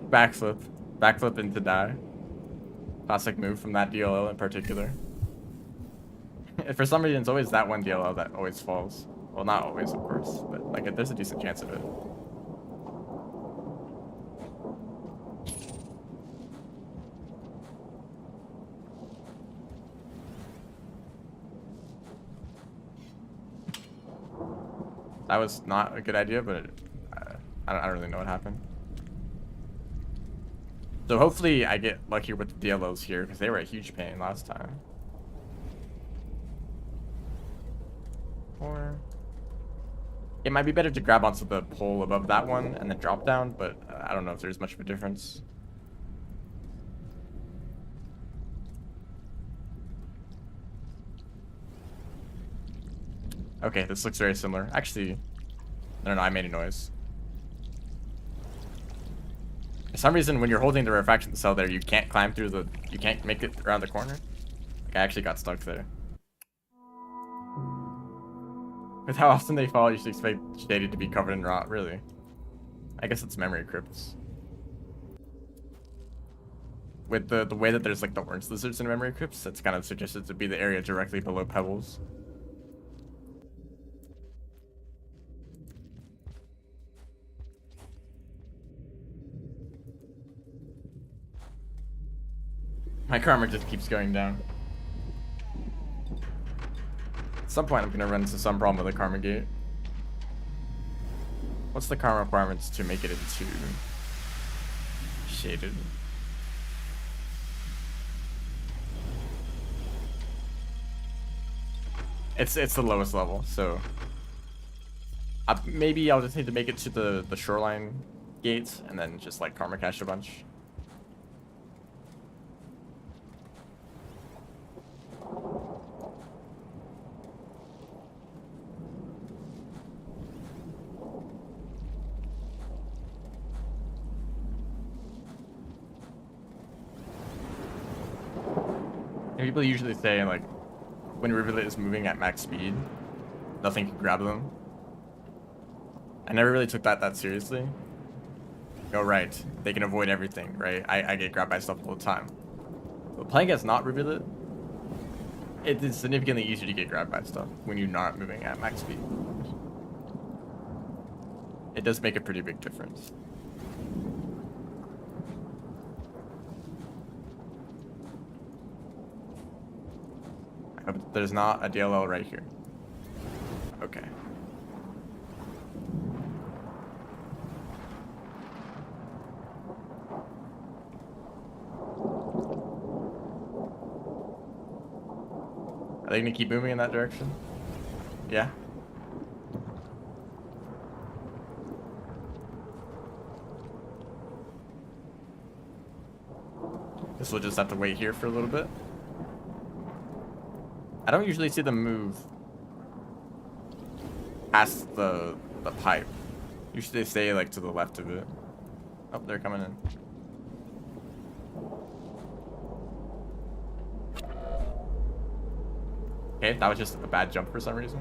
Backflip. Backflip into die. Classic move from that DLL in particular. For some reason, it's always that one DLL that always falls. Well, not always, of course, but like there's a decent chance of it. That was not a good idea, but I don't really know what happened. So hopefully I get luckier with the DLOs here, because they were a huge pain last time. Or it might be better to grab onto the pole above that one and then drop down, but I don't know if there's much of a difference. Okay, this looks very similar. Actually, I don't know, I made a noise. For some reason, when you're holding the refraction cell there, you can't climb through the... You can't make it around the corner. Like, I actually got stuck there. With how often they fall, you should expect Shaded to be covered in rot, really. I guess it's memory crypts. With the way that there's like the orange lizards in memory crypts, that's kind of suggested to be the area directly below pebbles. My karma just keeps going down. At some point, I'm gonna run into some problem with the karma gate. What's the karma requirements to make it into Shaded? It's the lowest level, so maybe I'll just need to make it to the shoreline gate and then just like karma cache a bunch. People usually say, like, when Rivulet is moving at max speed, nothing can grab them. I never really took that seriously. Oh, right. They can avoid everything, right? I get grabbed by stuff all the time. But playing as not Rivulet, it is significantly easier to get grabbed by stuff when you're not moving at max speed. It does make a pretty big difference. but there's not a DLL right here. Okay. Are they gonna keep moving in that direction? Yeah. Guess we'll just have to wait here for a little bit. I don't usually see them move past the pipe. Usually they stay like to the left of it. Oh, they're coming in. Okay, that was just a bad jump for some reason.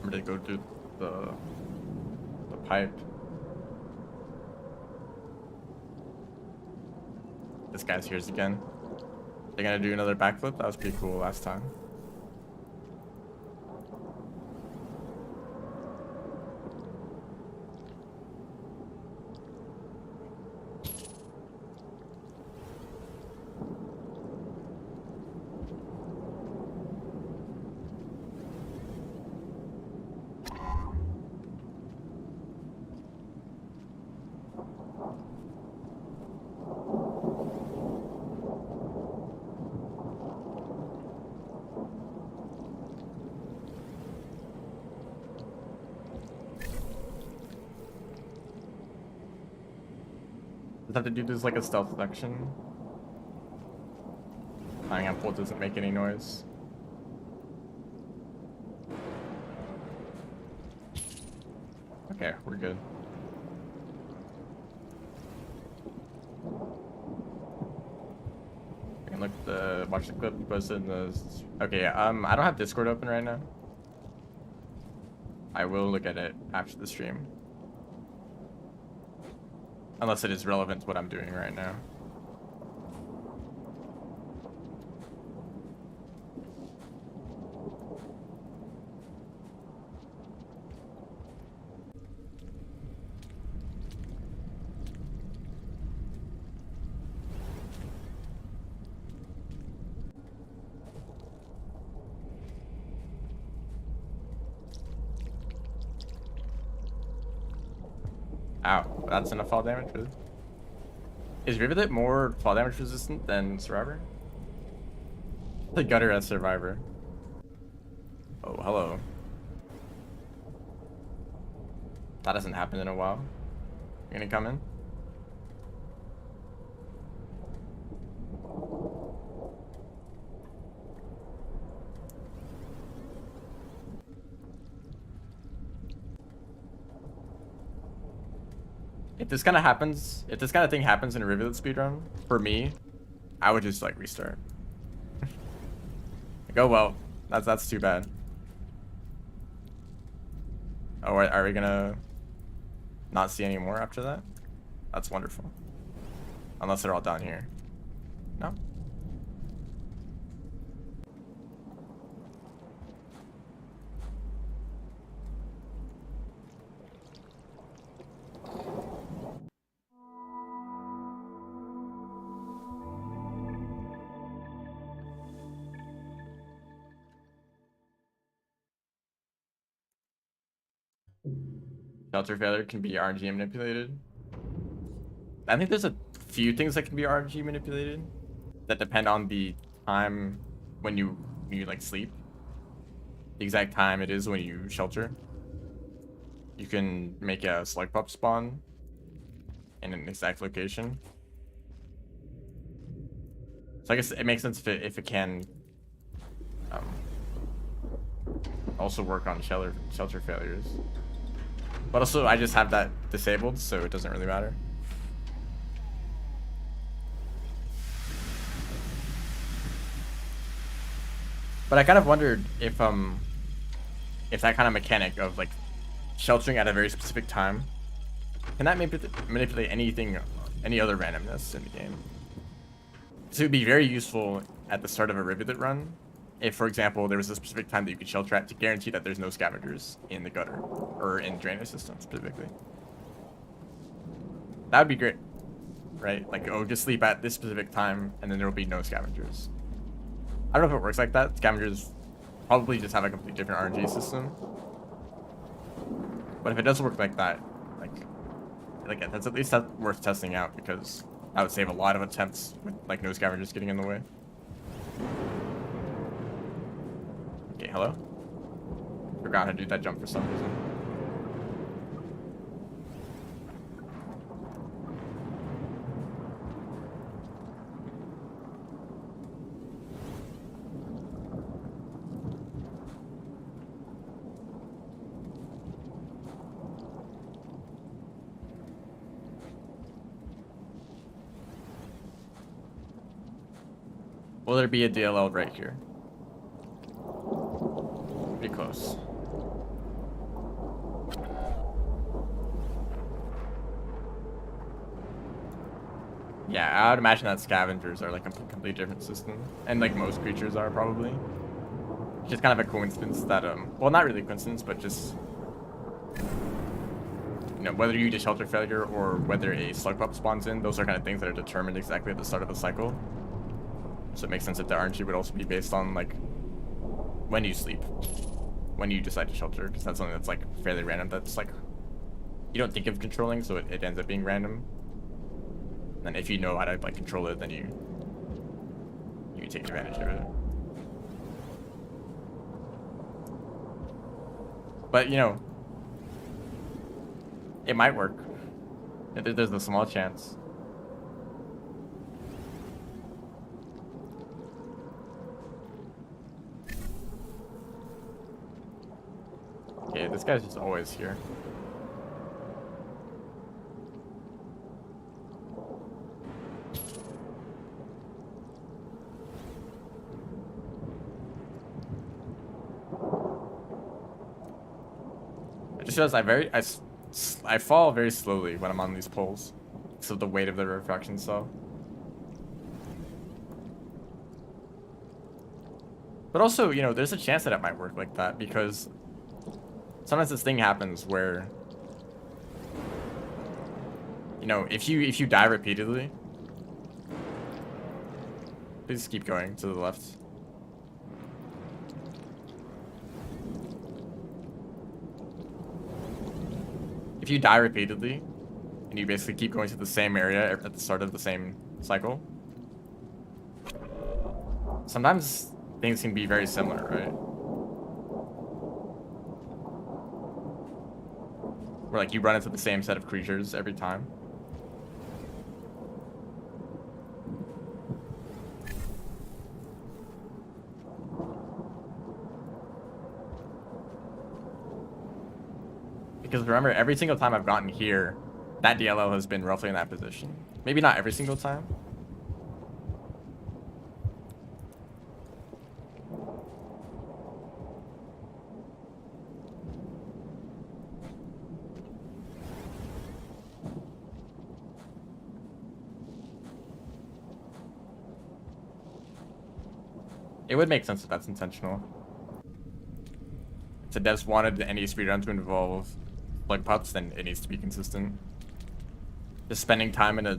Remember to go through the pipe. This guy's here again. They're gonna do another backflip. That was pretty cool last time. Just have to do this like a stealth section. Flying on pole doesn't make any noise. Okay, we're good. We can look at the watch the clip posted in the. Okay, I don't have Discord open right now. I will look at it after the stream. Unless it is relevant to what I'm doing right now. Ow, that's enough fall damage, really? Is Rivulet more fall damage resistant than Survivor? The Gutter as Survivor. Oh, hello. That hasn't happened in a while. You gonna come in? If this kind of thing happens in a Rivulet speedrun, for me, I would just like restart. Like, oh well, that's too bad. Oh, are we gonna not see any more after that? That's wonderful. Unless they're all down here. No? Shelter failure can be RNG manipulated. I think there's a few things that can be RNG manipulated that depend on the time when you like sleep. The exact time it is when you shelter. You can make a slug pup spawn in an exact location. So I guess it makes sense if it can Um, also work on shelter failures. But also, I just have that disabled, so it doesn't really matter. But I kind of wondered if that kind of mechanic of like sheltering at a very specific time, can that manipulate any other randomness in the game? So it would be very useful at the start of a Rivulet run, if, for example, there was a specific time that you could shelter at to guarantee that there's no scavengers in the gutter, or in drainage systems specifically. That would be great, right? Like, oh, just sleep at this specific time, and then there will be no scavengers. I don't know if it works like that. Scavengers probably just have a completely different RNG system. But if it does work like that, like that's at least worth testing out, because that would save a lot of attempts with like no scavengers getting in the way. Okay, hello? Forgot how to do that jump for some reason. Will there be a DLL right here? Pretty close. Yeah, I would imagine that scavengers are like a completely different system, and like most creatures are probably. It's just kind of a coincidence that well, not really a coincidence, but just, you know, whether you get shelter failure or whether a slug pup spawns in, those are kind of things that are determined exactly at the start of the cycle. So it makes sense that the RNG would also be based on like when you sleep, when you decide to shelter, because that's something that's like fairly random. That's like you don't think of controlling, so it ends up being random. And if you know how to like control it, then you take advantage of it. But you know, it might work. There's a small chance. Okay, this guy's just always here. I just realized I fall very slowly when I'm on these poles, so the weight of the refraction cell. But also, you know, there's a chance that it might work like that, because sometimes this thing happens where, you know, if you die repeatedly, please keep going to the left. If you die repeatedly, and you basically keep going to the same area at the start of the same cycle, sometimes things can be very similar, right? Where like you run into the same set of creatures every time. Because remember, every single time I've gotten here, that DLL has been roughly in that position. Maybe not every single time. It would make sense if that's intentional. If the devs wanted any speedrun to involve slug pups, then it needs to be consistent. Just spending time in a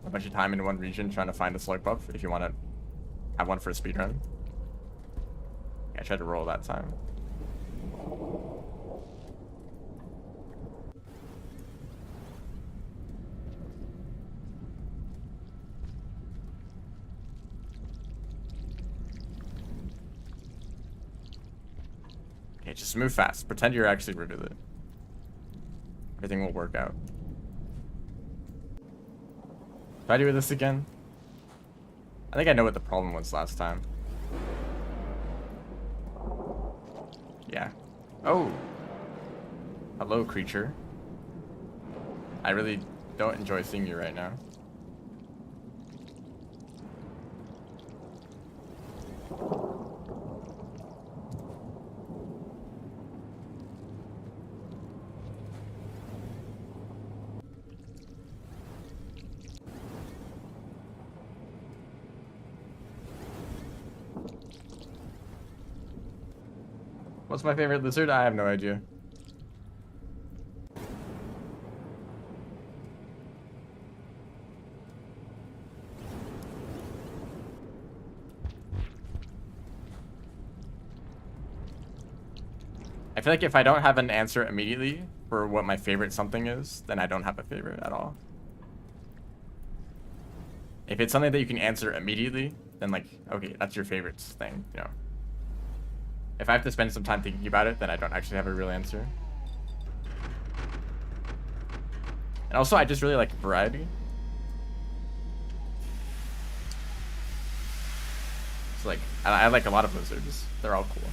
bunch of time in one region trying to find a slug pup if you want to have one for a speedrun. I tried to roll that time. Okay, just move fast. Pretend you're actually Rivulet. Everything will work out. If I do this again, I think I know what the problem was last time. Yeah. Oh. Hello, creature. I really don't enjoy seeing you right now. What's my favorite lizard? I have no idea. I feel like if I don't have an answer immediately for what my favorite something is, then I don't have a favorite at all. If it's something that you can answer immediately, then like, okay, that's your favorite thing, you know. If I have to spend some time thinking about it, then I don't actually have a real answer. And also, I just really like variety. So like, I like a lot of lizards. They're all cool.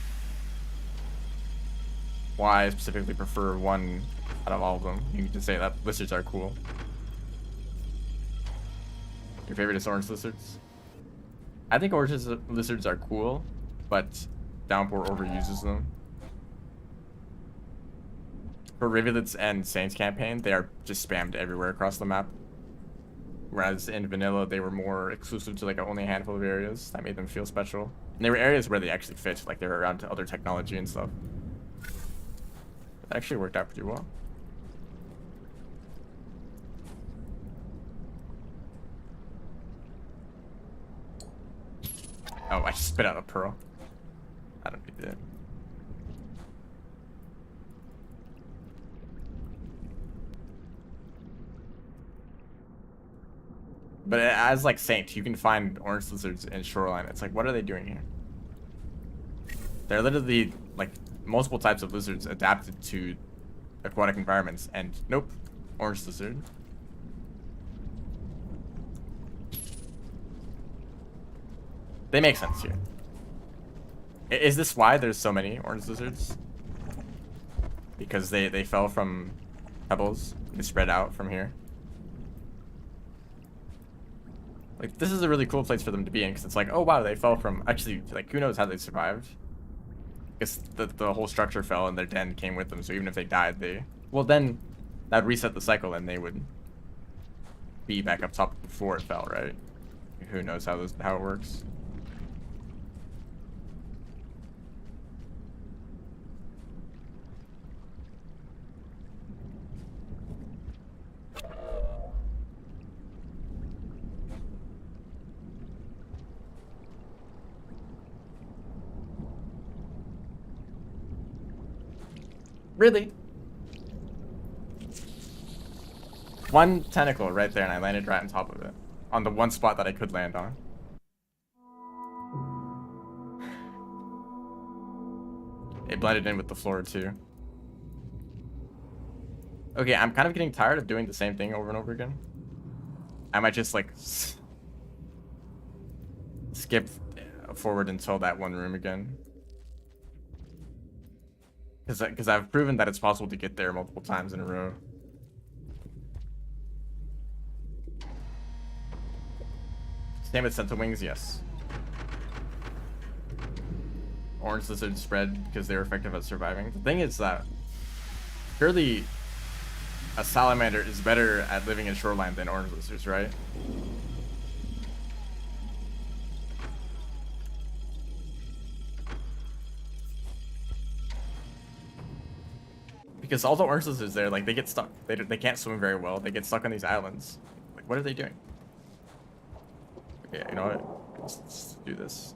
Why I specifically prefer one out of all of them? You can just say that lizards are cool. Your favorite is orange lizards? I think orange lizards are cool, but Downpour overuses them. For Rivulets and Saints campaign, they are just spammed everywhere across the map. Whereas in vanilla, they were more exclusive to like only a handful of areas. That made them feel special. And there were areas where they actually fit, like they were around to other technology and stuff. That actually worked out pretty well. Oh, I just spit out a pearl. I don't need that. But as like Saint, you can find orange lizards in Shoreline. It's like, what are they doing here? They're literally like multiple types of lizards adapted to aquatic environments, and nope, orange lizard. They make sense here. Is this why there's so many orange lizards? Because they fell from pebbles. They spread out from here. Like, this is a really cool place for them to be in, because it's like, oh wow, they fell from... Actually, like, who knows how they survived? Because the whole structure fell and their den came with them, so even if they died, they... Well, then, that'd reset the cycle and they would be back up top before it fell, right? Who knows how it works? Really? One tentacle right there, and I landed right on top of it. On the one spot that I could land on. It blended in with the floor, too. Okay, I'm kind of getting tired of doing the same thing over and over again. I might just, like, skip forward until that one room again. Because I've proven that it's possible to get there multiple times in a row. Same with Sentinel Wings, yes. Orange lizards spread because they were effective at surviving. The thing is that surely a salamander is better at living in Shoreline than orange lizards, right? Because all the orange lizards there, like, they get stuck. They can't swim very well. They get stuck on these islands. Like, what are they doing? Okay, you know what? Let's do this.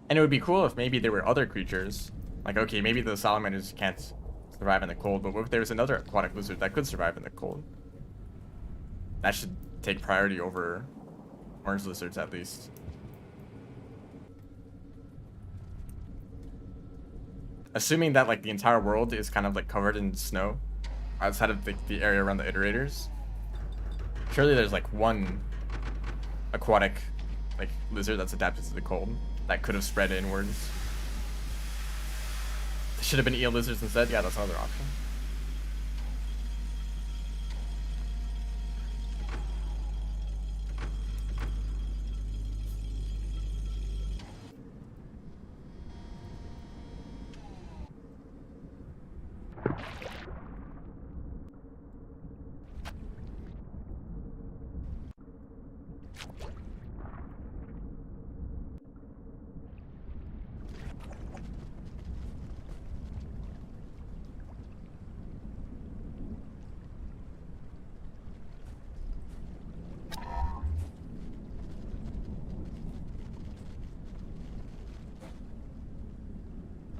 And it would be cool if maybe there were other creatures. Like, okay, maybe the salamanders can't survive in the cold, but what if there was another aquatic lizard that could survive in the cold? That should take priority over Orange lizards, at least. Assuming that, like, the entire world is kind of, like, covered in snow outside of the area around the iterators. Surely there's, like, one aquatic, like, lizard that's adapted to the cold that could have spread inwards. Should have been eel lizards instead. Yeah, that's another option.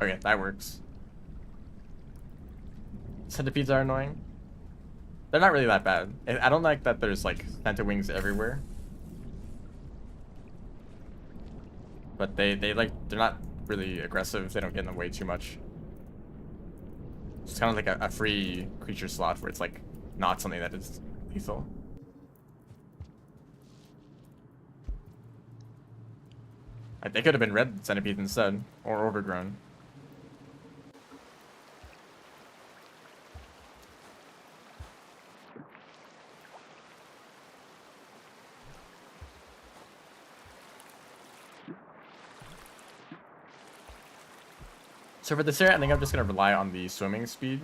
Okay, that works. Centipedes are annoying. They're not really that bad. I don't like that there's, like, wings everywhere. But they're not really aggressive. They don't get in the way too much. It's kind of like a free creature slot where it's, like, not something that is lethal. Like, they could have been red centipedes instead, or overgrown. So for this area, I think I'm just gonna rely on the swimming speed.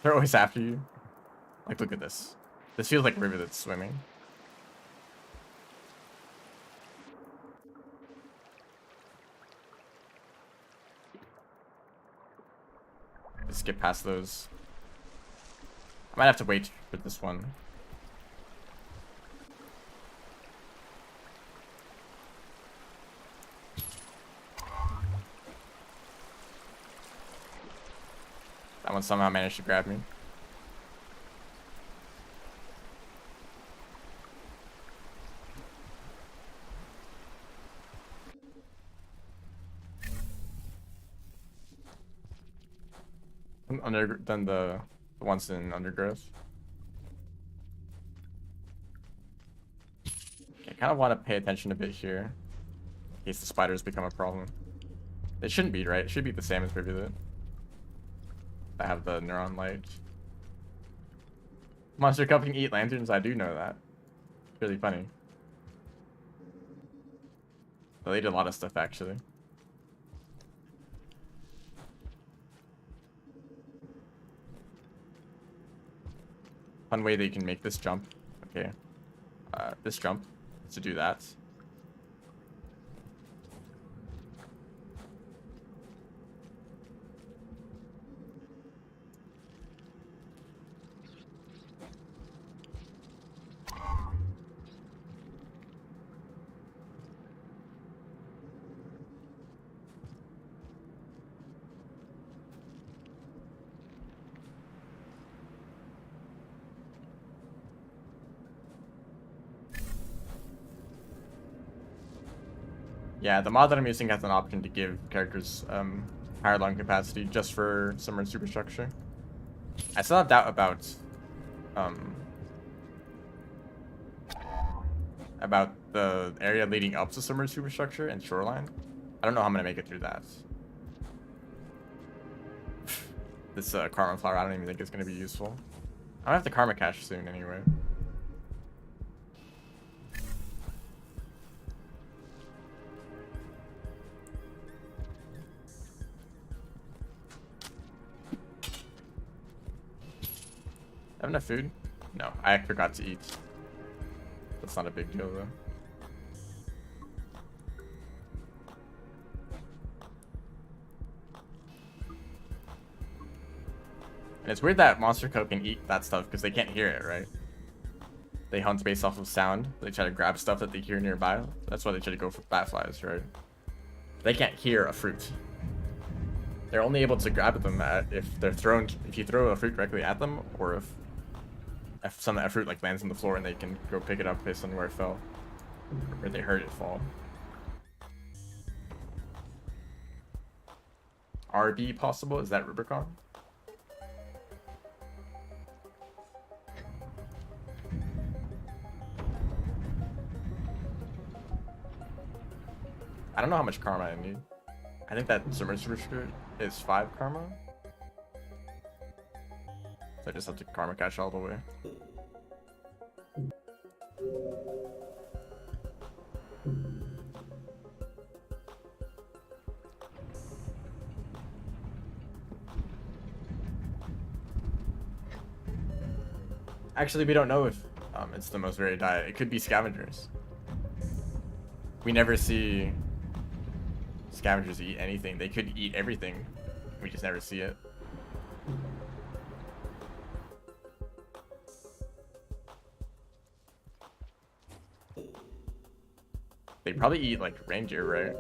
They're always after you. Like, look at this. This feels like a river that's swimming. Let's skip past those. I might have to wait for this one. That one somehow managed to grab me. Than the ones in undergrowth. Okay, I kind of want to pay attention a bit here, in case the spiders become a problem. It shouldn't be, right? It should be the same as Rivulet. I have the neuron light. Monster Cup can eat lanterns? I do know that. It's really funny. Well, they did a lot of stuff, actually. Fun way that you can make this jump. Okay. This jump to do that. Yeah, the mod that I'm using has an option to give characters higher lung capacity just for submerged superstructure. I still have doubt about the area leading up to submerged superstructure and shoreline. I don't know how I'm gonna make it through that. This karma flower, I don't even think it's gonna be useful. I'm gonna have to karma cache soon anyway. Have enough food? No, I forgot to eat. That's not a big deal though. And it's weird that Monster Co can eat that stuff because they can't hear it, right? They hunt based off of sound. They try to grab stuff that they hear nearby. That's why they try to go for bat flies, right? They can't hear a fruit. They're only able to grab them if they're thrown. If you throw a fruit directly at them, or if some of that fruit like lands on the floor and they can go pick it up based on where it fell. Or they heard it fall. RB possible? Is that Rubicon? I don't know how much karma I need. I think that submersible skirt is 5 karma. So I just have to karma cash all the way. Actually, we don't know if it's the most varied diet. It could be scavengers. We never see scavengers eat anything. They could eat everything. We just never see it. They probably eat like reindeer, right?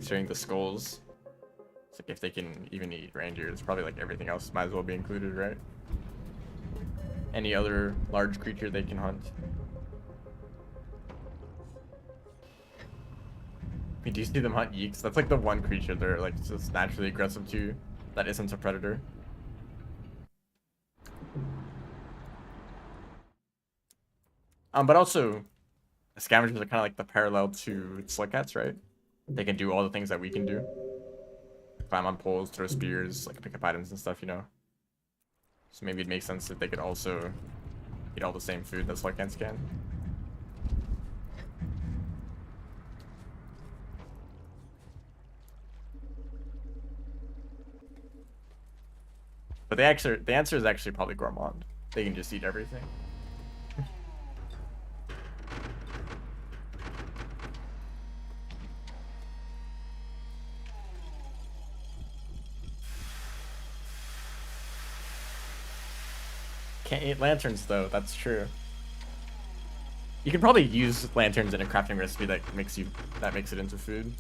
Sharing the skulls. It's like if they can even eat reindeer, it's probably like everything else might as well be included, right? Any other large creature they can hunt. We do see them hunt yeeks. That's like the one creature they're like just naturally aggressive to that isn't a predator. But also, scavengers are kind of like the parallel to slickcats, right? They can do all the things that we can do. Climb on poles, throw spears, like pick up items and stuff, you know? So maybe it makes sense that they could also eat all the same food that slickcats can. But the answer is actually probably gourmand. They can just eat everything. Can't eat lanterns though, that's true. You can probably use lanterns in a crafting recipe that makes it into food.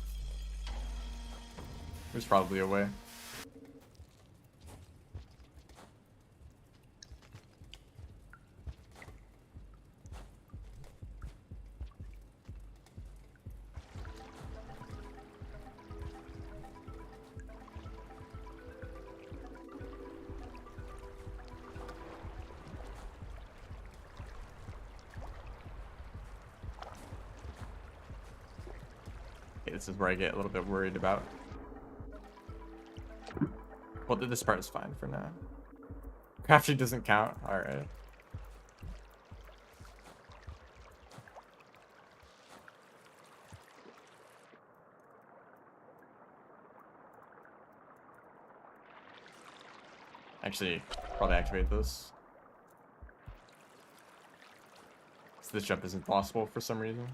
There's probably a way. This is where I get a little bit worried about. Well, this part is fine for now. Crafting doesn't count. All right. Actually, probably activate this. So this jump isn't possible for some reason.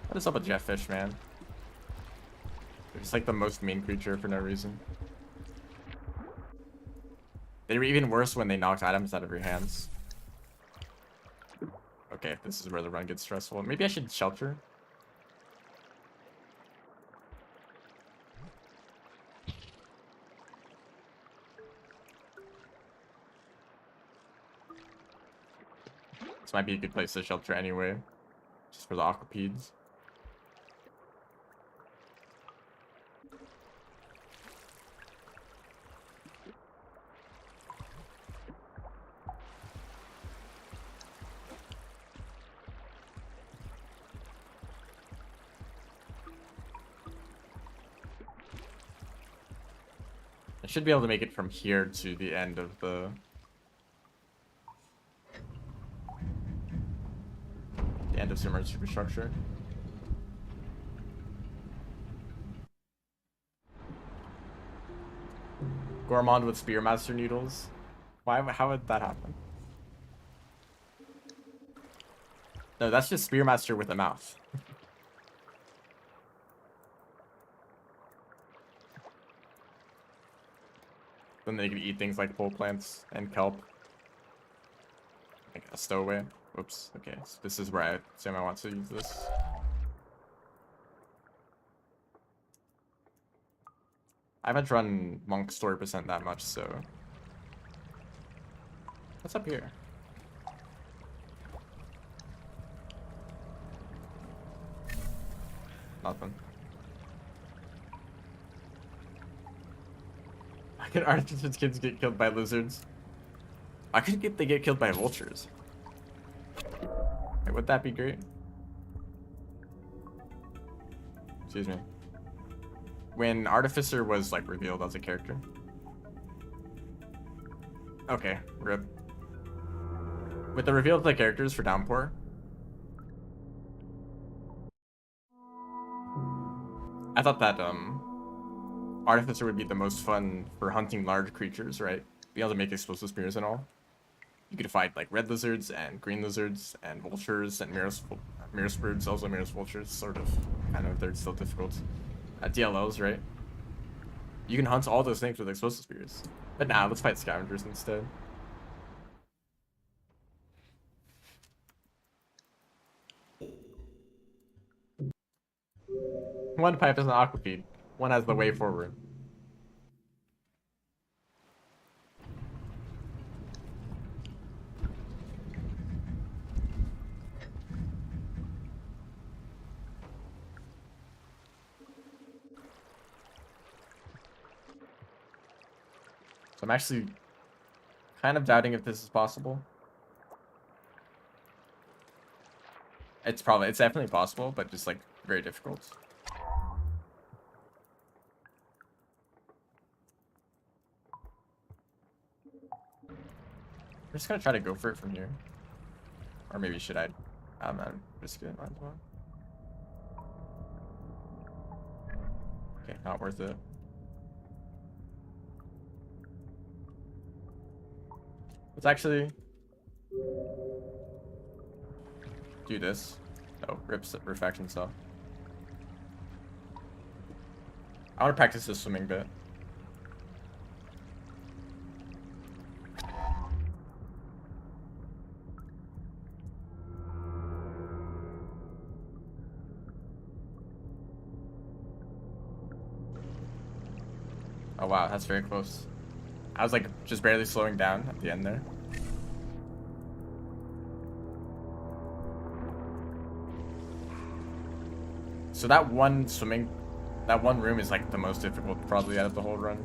What is up with jetfish, man? They're just like the most mean creature for no reason. They were even worse when they knocked items out of your hands. Okay, this is where the run gets stressful. Maybe I should shelter. This might be a good place to shelter anyway. Just for the aquapedes. I should be able to make it from here to the end of the submerged superstructure. Gourmand with Spearmaster noodles. Why? How would that happen? No, that's just Spearmaster with a mouth. Then they can eat things like pole plants and kelp. Like a stowaway. Oops. Okay, so this is where I assume I want to use this. I haven't run Monk story percent that much, so. What's up here? Nothing. Why can artificers kids get killed by lizards? Why couldn't they get killed by vultures? Like, would that be great? Excuse me. When Artificer was like revealed as a character. Okay, rip. With the reveal of the characters for Downpour, I thought that Artificer would be the most fun for hunting large creatures, right? Be able to make explosive spears and all. You could fight like red lizards and green lizards and vultures and mirror birds, also mirror vultures, sort of. Kind of, they're still difficult. DLLs, right? You can hunt all those things with explosive spears. But now, let's fight scavengers instead. One pipe is an aqua-feed. One has the way forward. So I'm actually kind of doubting if this is possible. It's definitely possible, but just like very difficult. I'm just gonna try to go for it from here. Or maybe should I? I'm not risk it, might as well. Okay, not worth it. Let's actually do this. Oh, rips refraction cell. I want to practice this swimming bit. Oh wow, that's very close. I was like just barely slowing down at the end there. So that one room is like the most difficult probably out of the whole run.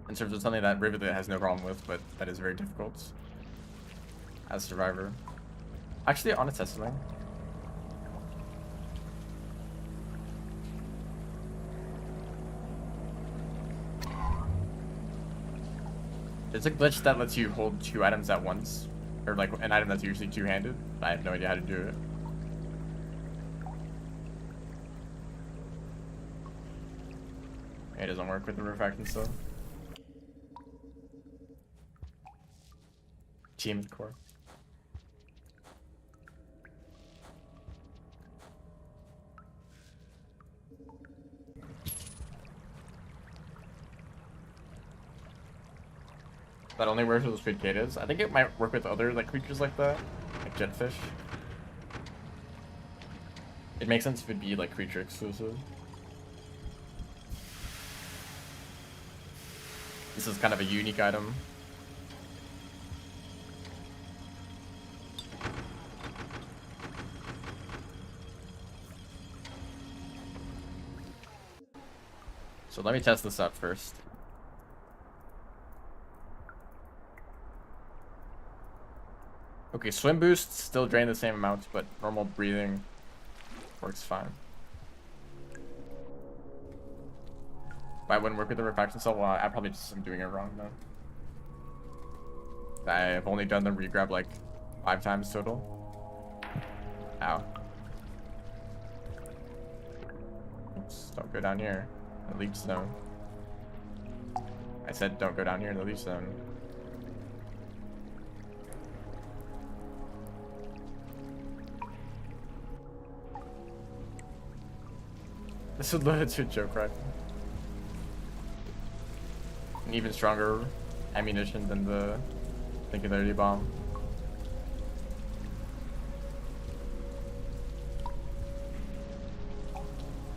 In terms of something that Rivulet has no problem with, but that is very difficult as Survivor. Actually, on a testament. There's a glitch that lets you hold 2 items at once. Or like an item that's usually two-handed. I have no idea how to do it. It doesn't work with the refraction still. Team core. That only works with cicadas. I think it might work with other like creatures like that, like jetfish. It makes sense if it'd be like creature exclusive. This is kind of a unique item. So let me test this out first. Okay, swim boosts still drain the same amount, but normal breathing works fine. Why wouldn't work with the refraction cell? Well, I probably just am doing it wrong though. I've only done the regrab like 5 times total. Ow. Oops, don't go down here. The leech zone. I said don't go down here in the leaf zone. This is loaded to a joke rifle. An even stronger ammunition than the singularity bomb.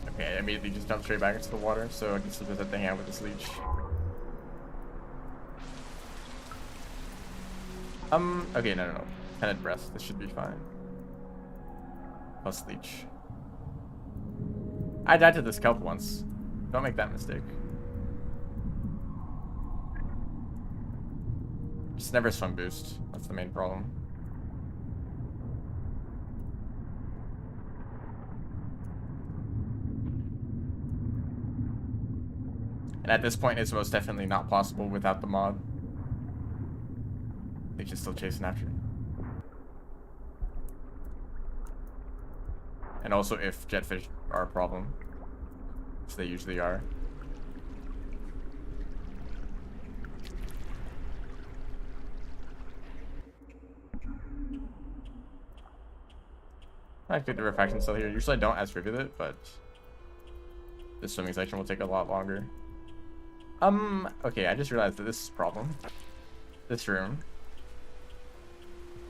Okay, I immediately just jumped straight back into the water, so I can still just have to hang out with this leech. Okay, no. Tenant breast, this should be fine. Plus leech. I died to this kelp once. Don't make that mistake. Just never swim boost. That's the main problem. And at this point, it's most definitely not possible without the mod. Leech is still chasing after me. And also if jetfish are a problem. Which they usually are. I think the refraction's still here. Usually I don't as Rivulet, but this swimming section will take a lot longer. Okay, I just realized that this is a problem. This room.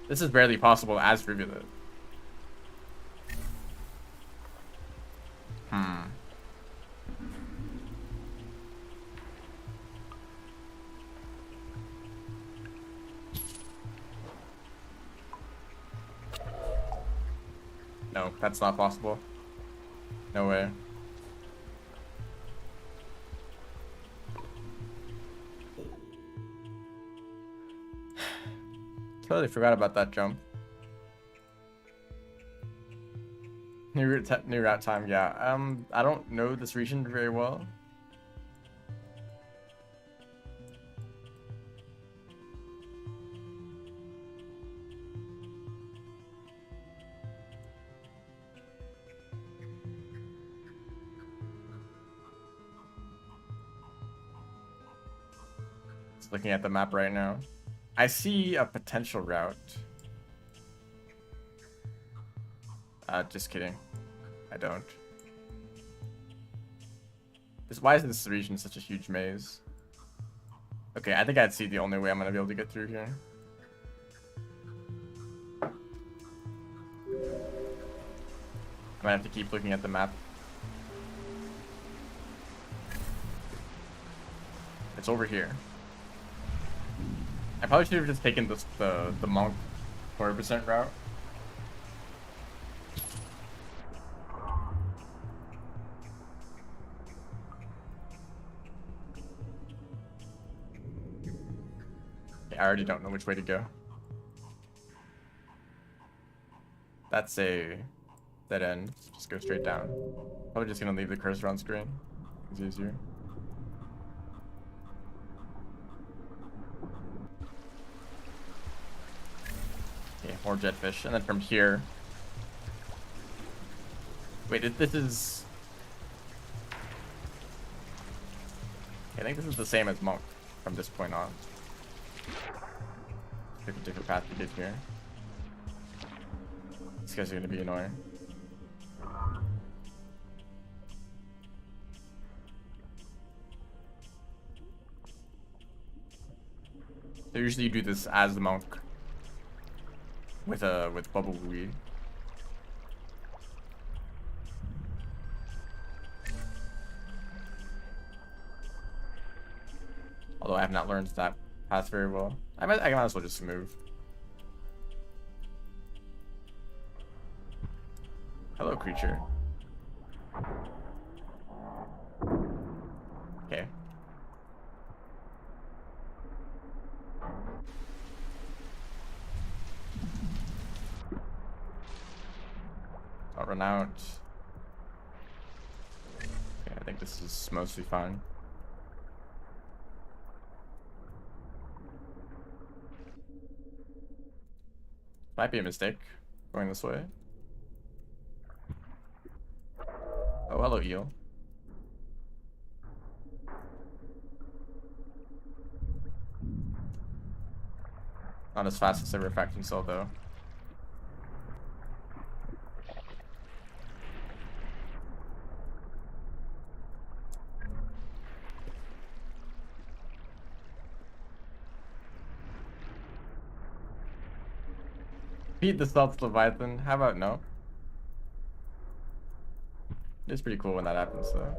This is barely possible as Rivulet. No, that's not possible. No way. Totally forgot about that jump. New route time, yeah. I don't know this region very well. Just looking at the map right now. I see a potential route. Just kidding. I don't. Why is this region such a huge maze? Okay, I think I'd see the only way I'm gonna be able to get through here. I might have to keep looking at the map. It's over here. I probably should have just taken the monk 4% route. I already don't know which way to go. That's a dead end. Just go straight down. Probably just gonna leave the cursor on screen. It's easier. Okay, more jetfish, and then from here. Wait, this is. I think this is the same as monk from this point on. Pick a different path to get here. These guys are gonna be annoying. So usually you do this as the monk with bubble weed. Although I have not learned that path very well. I might as well just move. Hello, creature. Okay. I'll run out. Okay, I think this is mostly fine. Might be a mistake going this way. Oh, hello, eel. Not as fast as a refracting cell though. Beat the stealth Leviathan. How about no? It's pretty cool when that happens though.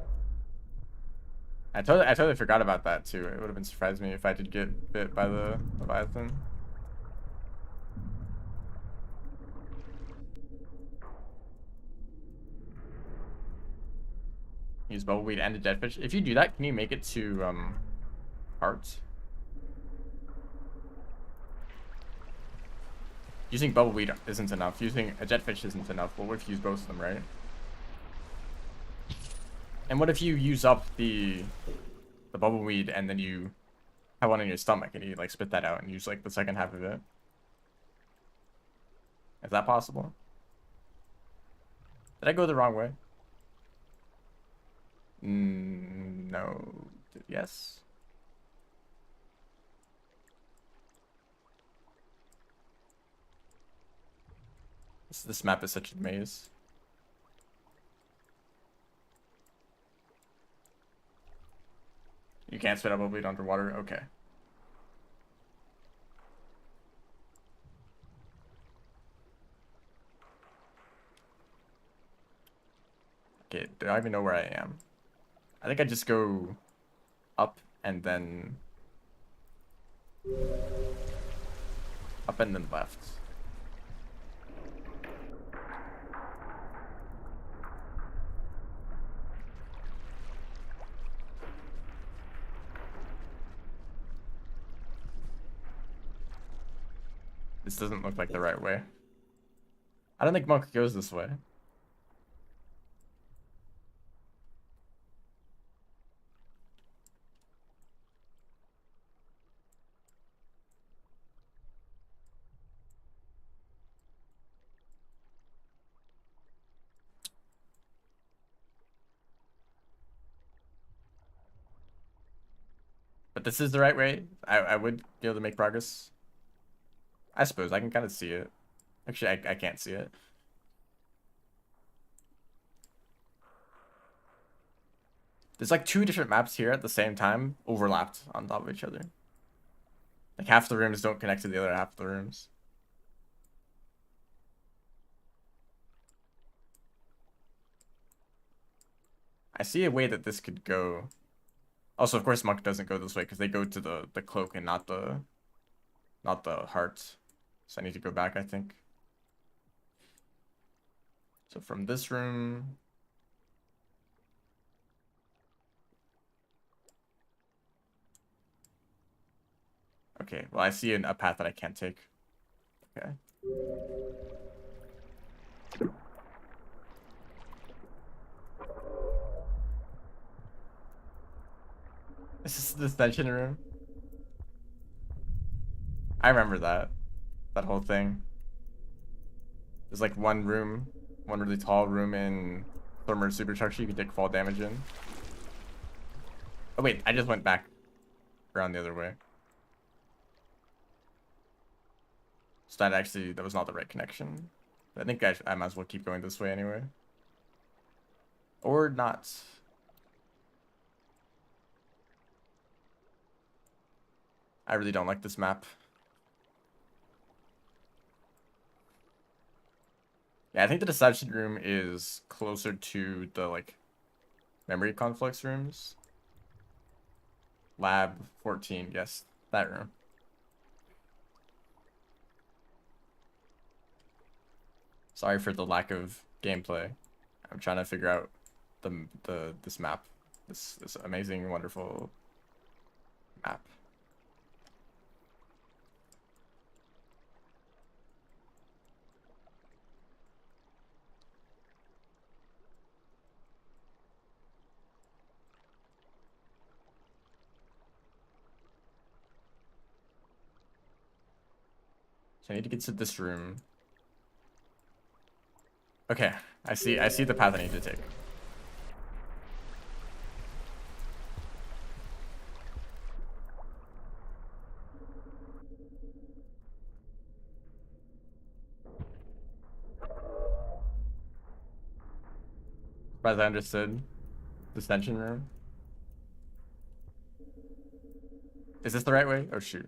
I totally forgot about that too. It would have been surprised me if I did get bit by the Leviathan. Use bubbleweed and a jetfish. If you do that, can you make it to hearts? Using bubbleweed isn't enough. Using a jetfish isn't enough. Well, what if you use both of them, right? And what if you use up the bubbleweed and then you have one in your stomach and you like spit that out and use like the second half of it? Is that possible? Did I go the wrong way? No. Yes. This map is such a maze. You can't spit up a bleed underwater? Okay. Okay, do I even know where I am? I think I just go up and then left. This doesn't look like the right way. I don't think Monk goes this way. But this is the right way. I would be able to make progress. I suppose I can kind of see it. Actually, I can't see it. There's like two different maps here at the same time, overlapped on top of each other. Like half the rooms don't connect to the other half of the rooms. I see a way that this could go. Also, of course, Monk doesn't go this way because they go to the cloak and not the heart. So I need to go back, I think. So from this room. Okay, well, I see a path that I can't take. Okay. This is the detention room. I remember that whole thing. There's like one room, one really tall room in Thermal Superstructure you can take fall damage in. Oh wait, I just went back around the other way. So that was not the right connection. But I think I might as well keep going this way anyway. Or not. I really don't like this map. Yeah, I think the deception room is closer to the like memory conflicts rooms. Lab 14, yes, that room. Sorry for the lack of gameplay. I'm trying to figure out this map. This amazing, wonderful map. So I need to get to this room. Okay, I see the path I need to take. As I understood. Dissension room. Is this the right way? Oh shoot.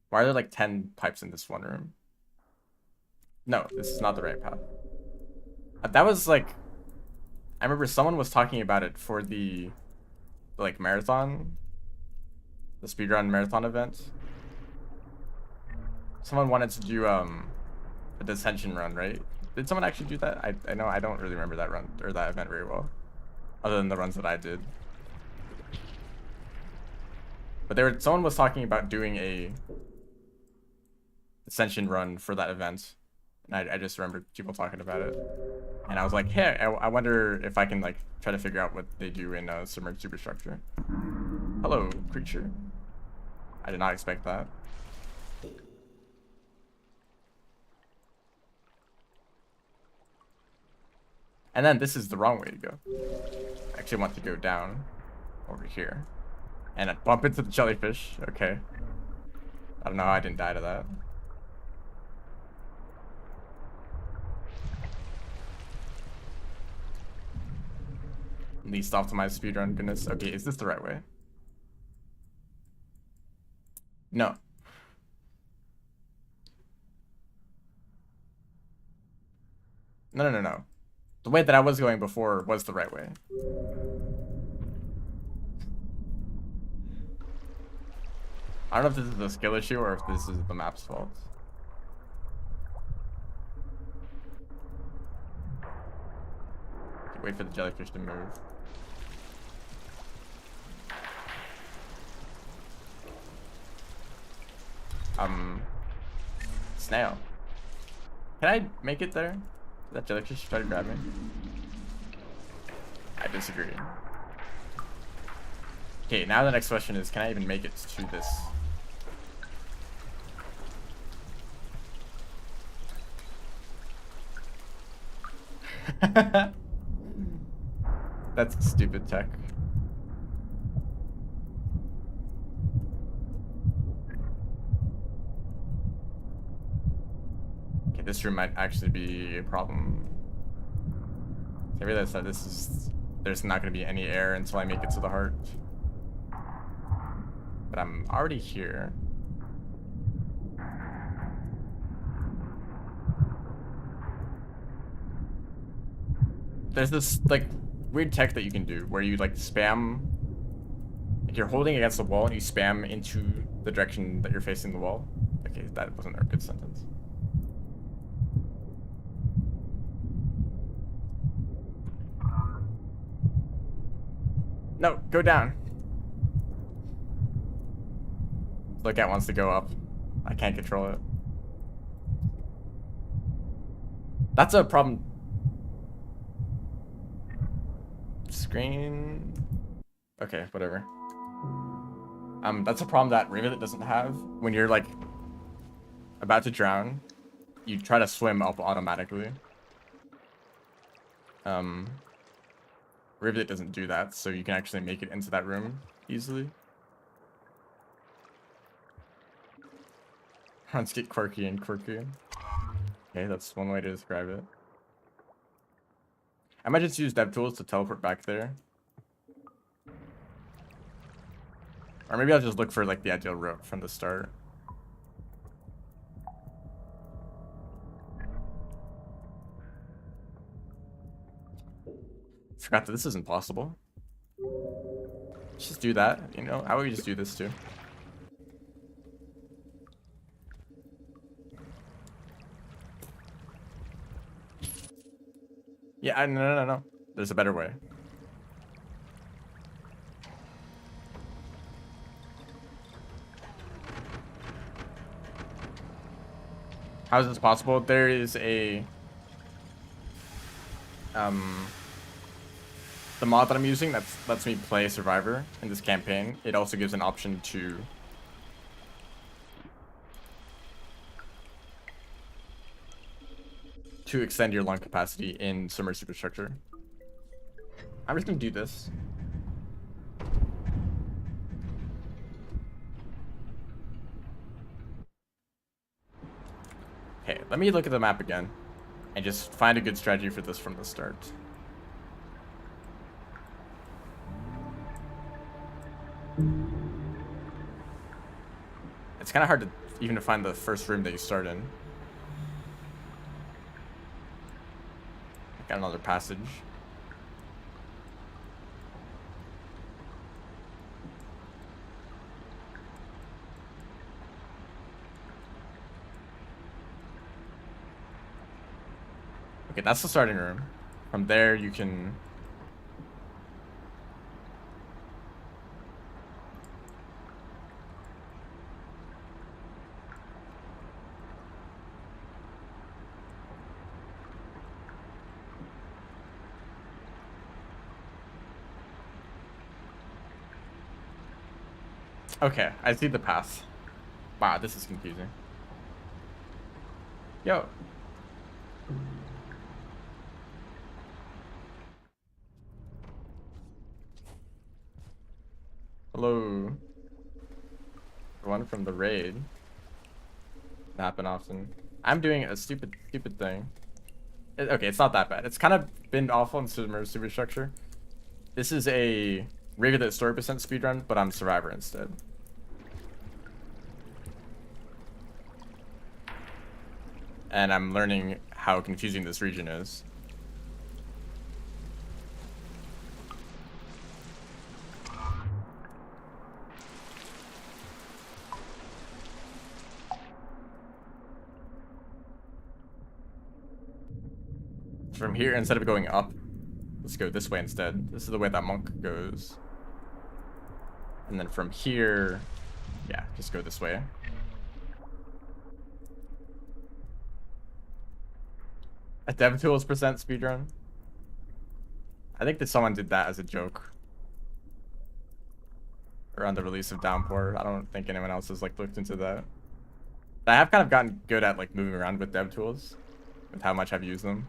Why are there like 10 pipes in this one room? No, this is not the right path. That was like, I remember someone was talking about it for the like marathon, the speedrun marathon event. Someone wanted to do a dissension run, right? Did someone actually do that? I know I don't really remember that run or that event very well, other than the runs that I did. But someone was talking about doing a dissension run for that event, and I just remembered people talking about it, and I was like, hey, I wonder if I can like try to figure out what they do in submerged superstructure. Hello, creature. I did not expect that. And then this is the wrong way to go. I actually want to go down over here and bump into the jellyfish. Okay. I don't know how I didn't die to that. Least optimized speedrun, goodness. Okay, is this the right way? No. No. The way that I was going before was the right way. I don't know if this is a skill issue or if this is the map's fault. Wait for the jellyfish to move. Snail. Can I make it there? Did that jellyfish try to grab me? I disagree. Okay, now the next question is, can I even make it to this? That's stupid tech. Okay, this room might actually be a problem. I realize that there's not going to be any air until I make it to the heart. But I'm already here. There's this like weird tech that you can do where you like spam, like you're holding against the wall and you spam into the direction that you're facing the wall. Okay, that wasn't a good sentence. No, go down. Lookout wants to go up. I can't control it. That's a problem. Screen. Okay, whatever. That's a problem that Rivulet doesn't have. When you're like about to drown, you try to swim up automatically. Rivulet doesn't do that, so you can actually make it into that room easily. Runs get quirky and quirky. Okay, that's one way to describe it. I might just use DevTools to teleport back there. Or maybe I'll just look for like the ideal route from the start. Forgot that this isn't possible. Let's just do that, you know? How about we just do this too? Yeah, no. There's a better way. How is this possible? There is a the mod that I'm using that lets me play Survivor in this campaign. It also gives an option to extend your lung capacity in submerged superstructure. I'm just gonna do this. Okay, let me look at the map again and just find a good strategy for this from the start. It's kind of hard to even to find the first room that you start in. Got another passage. Okay, that's the starting room. From there, you can... Okay, I see the path. Wow, this is confusing. Yo. Hello. One from the raid. Happen often. I'm doing a stupid thing. Okay, it's not that bad. It's kind of been awful in submerged superstructure. This is a Rivulet story percent speedrun, but I'm survivor instead. And I'm learning how confusing this region is. From here, instead of going up, let's go this way instead. This is the way that monk goes. And then from here, yeah, just go this way. A DevTools percent speedrun? I think that someone did that as a joke. Around the release of Downpour. I don't think anyone else has like looked into that. I have kind of gotten good at like moving around with DevTools, with how much I've used them.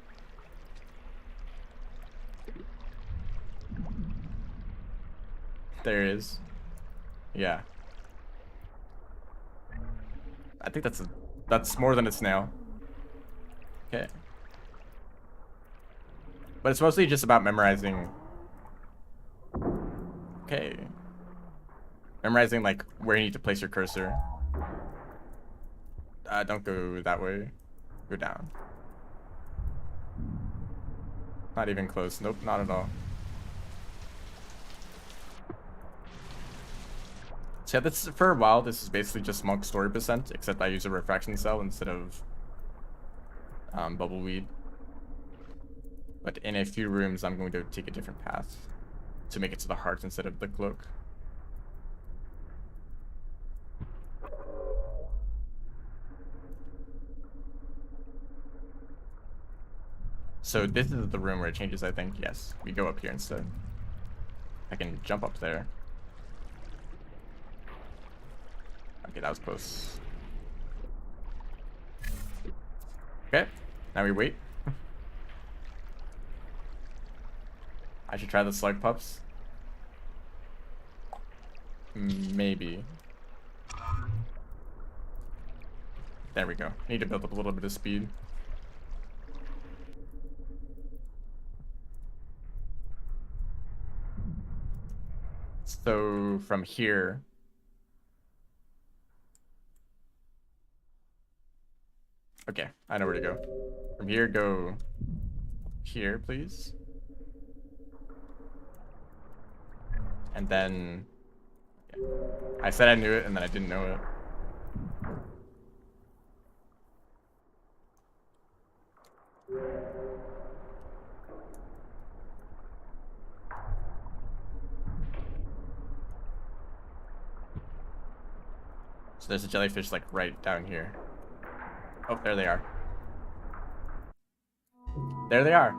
There it is. Yeah. I think that's more than a snail. Okay. But it's mostly just about memorizing. Okay. Memorizing like where you need to place your cursor. Don't go that way. Go down. Not even close. Nope, not at all. So yeah, this for a while. This is basically just monk story percent, except I use a refraction cell instead of bubbleweed. But in a few rooms, I'm going to take a different path to make it to the heart instead of the cloak. So this is the room where it changes, I think. Yes, we go up here instead. I can jump up there. Okay, that was close. Okay, now we wait. I should try the slug pups. Maybe. There we go. Need to build up a little bit of speed. So from here, okay, I know where to go. From here, go here, please. And then, yeah. I said I knew it, and then I didn't know it. So there's a jellyfish like right down here. Oh, there they are. There they are.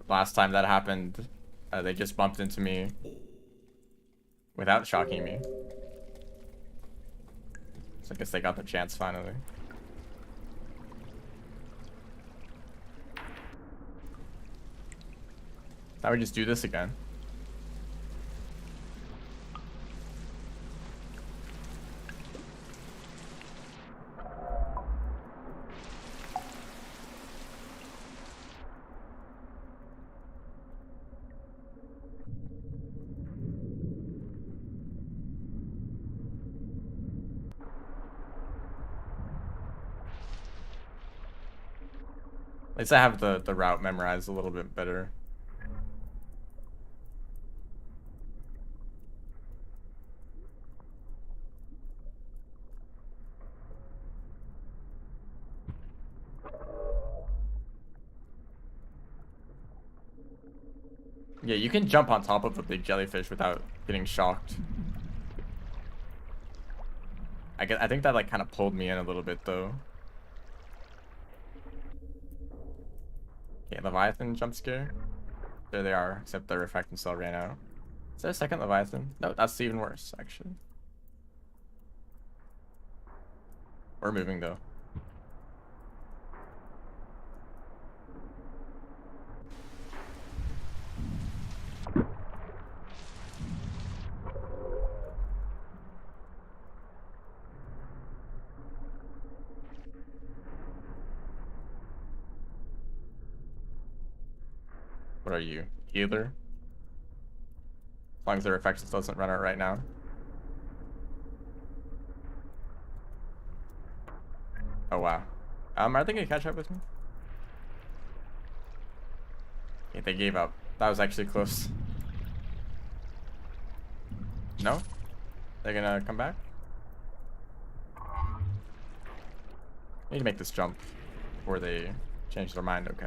Last time that happened, they just bumped into me without shocking me. So I guess they got their chance finally. Now we just do this again. At least I have the route memorized a little bit better. Yeah, you can jump on top of a big jellyfish without getting shocked. I think that like kind of pulled me in a little bit though. Okay, Leviathan jump scare. There they are, except the refracting cell ran out. Is there a second Leviathan? No, that's even worse, actually. We're moving though. What are you? Healer? As long as the reflection doesn't run out right now. Oh wow. Are they gonna catch up with me? Okay, they gave up. That was actually close. No? They're gonna come back? I need to make this jump before they change their mind, okay.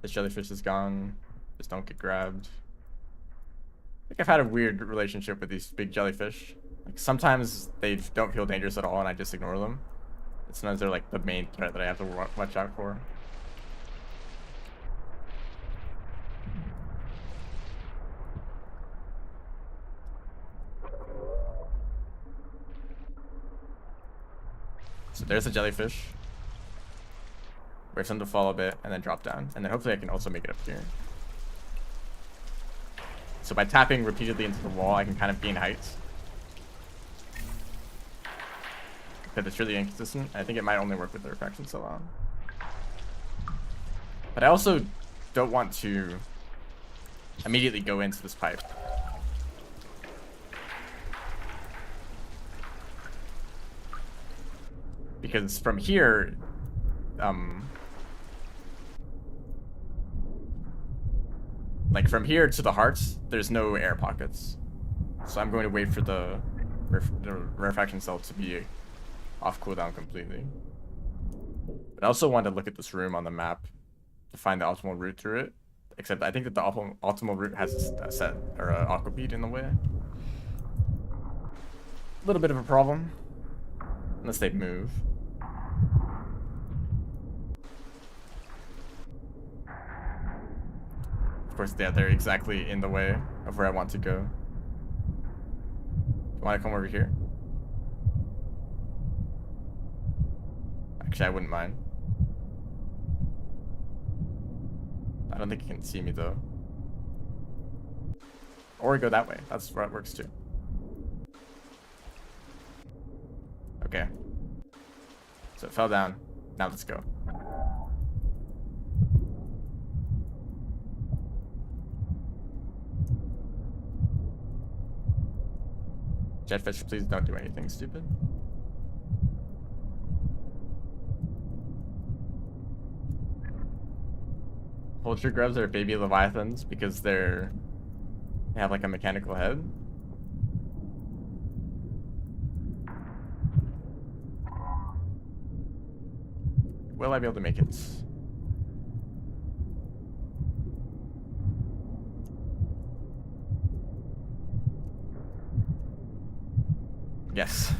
This jellyfish is gone. Just don't get grabbed. I think I've had a weird relationship with these big jellyfish. Like sometimes they don't feel dangerous at all and I just ignore them. And sometimes they're like the main threat that I have to watch out for. So there's a jellyfish. Wait for them to fall a bit and then drop down. And then hopefully I can also make it up here. So by tapping repeatedly into the wall, I can kind of gain height. But it's really inconsistent. I think it might only work with the refraction cell on. But I also don't want to immediately go into this pipe. Because from here, like from here to the hearts, there's no air pockets. So I'm going to wait for the refraction cell to be off cooldown completely. But I also wanted to look at this room on the map to find the optimal route through it. Except I think that the optimal route has a set or an aqua bead in the way. A little bit of a problem. Unless they move. Of course, yeah, they're exactly in the way of where I want to go. You want to come over here? Actually, I wouldn't mind. I don't think you can see me though. Or go that way. That's where it works too. Okay. So it fell down. Now let's go. Jetfish, please don't do anything stupid. Vulture grubs are baby leviathans because they have like a mechanical head. Will I be able to make it? Yes.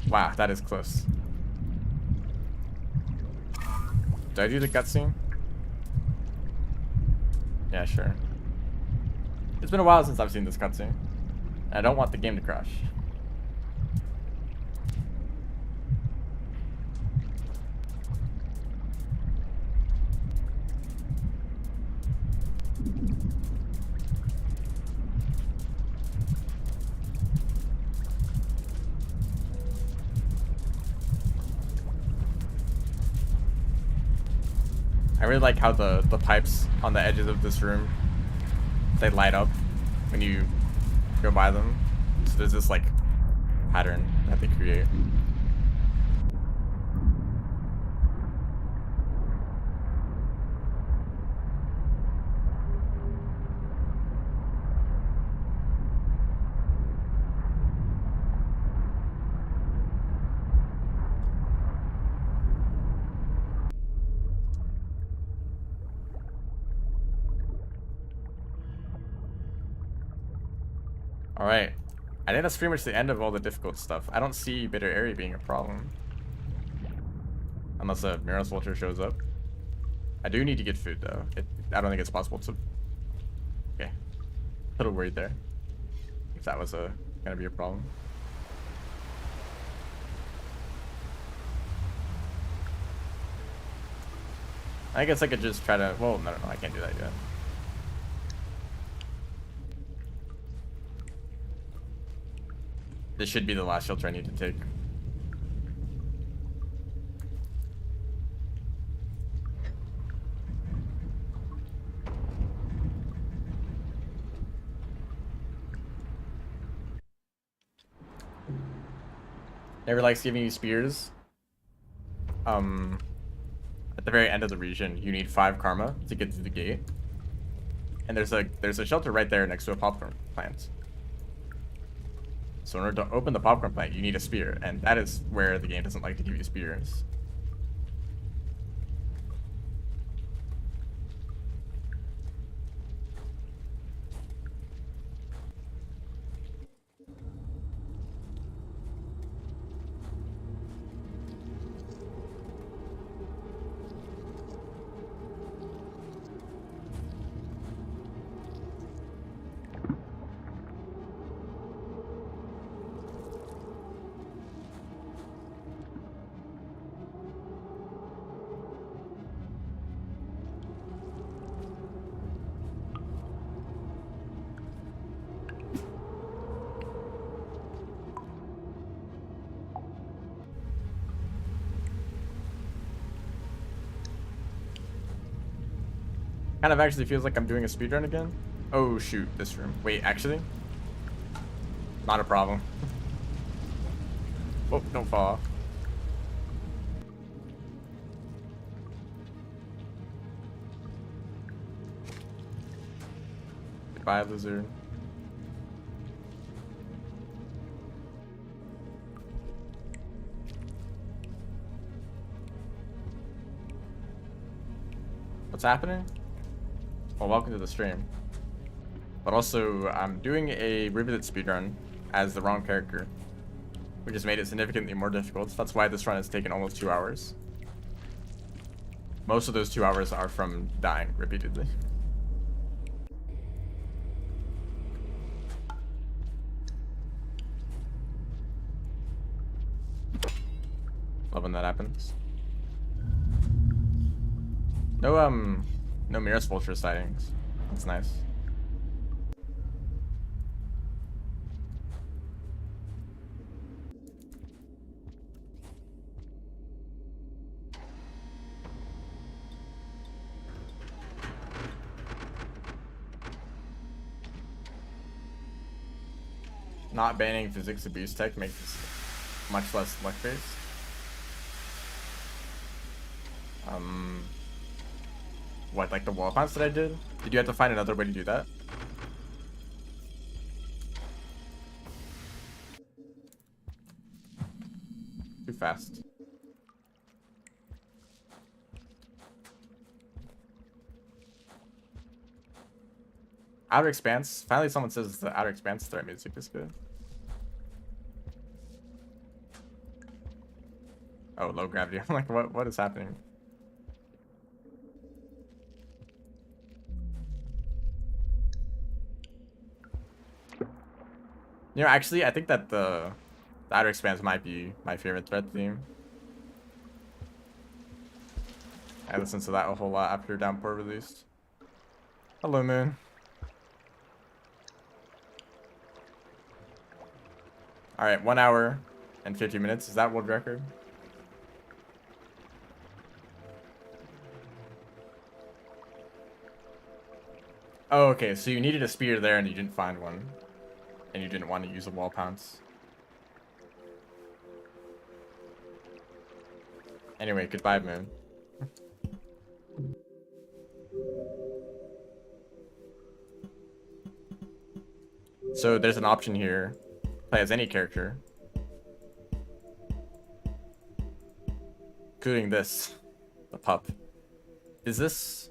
Wow, that is close. Do I do the cutscene? Yeah, sure. It's been a while since I've seen this cutscene. I don't want the game to crash. I really like how the pipes on the edges of this room, they light up when you go by them. So there's this like pattern that they create. Alright. I think that's pretty much the end of all the difficult stuff. I don't see Bitter Area being a problem. Unless a Miros Vulture shows up. I do need to get food, though. I don't think it's possible to... Okay. A little worried there. If that was gonna be a problem. I guess I could just try to... Well, no, I can't do that yet. This should be the last shelter I need to take. Never likes giving you spears. At the very end of the region, you need 5 karma to get through the gate. And there's a shelter right there next to a popcorn plant. So in order to open the popcorn plant, you need a spear, and that is where the game doesn't like to give you spears. Kind of actually feels like I'm doing a speedrun again. Oh shoot, this room. Wait, actually? Not a problem. Oh, don't fall off. Goodbye, lizard. What's happening? Well, welcome to the stream. But also, I'm doing a Rivulet speedrun as the wrong character, which has made it significantly more difficult. That's why this run has taken almost 2 hours. Most of those 2 hours are from dying repeatedly. Love when that happens. No Miros Vulture sightings. That's nice. Not banning physics abuse tech makes this much less luck-based. What, like the wall bounce that I did? Did you have to find another way to do that? Too fast. Outer Expanse. Finally someone says the Outer Expanse threat music is good. Oh, low gravity. I'm like, what is happening? You know, actually, I think that the Outer Expanse might be my favorite threat theme. I listened to that a whole lot after Downpour released. Hello, Moon. Alright, 1 hour and 50 minutes. Is that world record? Oh, okay, so you needed a spear there and you didn't find one. And you didn't want to use a wall pounce. Anyway, goodbye, Moon. So there's an option here. Play as any character. Including this. The pup. Is this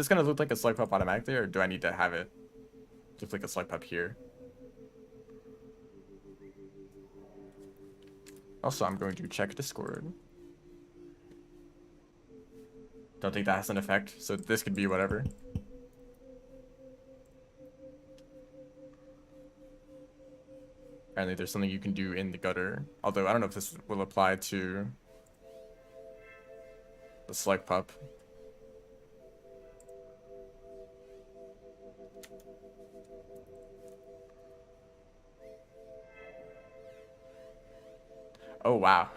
gonna look like a slug pup automatically, or do I need to have it to flick a slug pup here. Also, I'm going to check Discord. Don't think that has an effect, so this could be whatever. Apparently there's something you can do in the gutter. Although I don't know if this will apply to the slug pup. Oh, wow.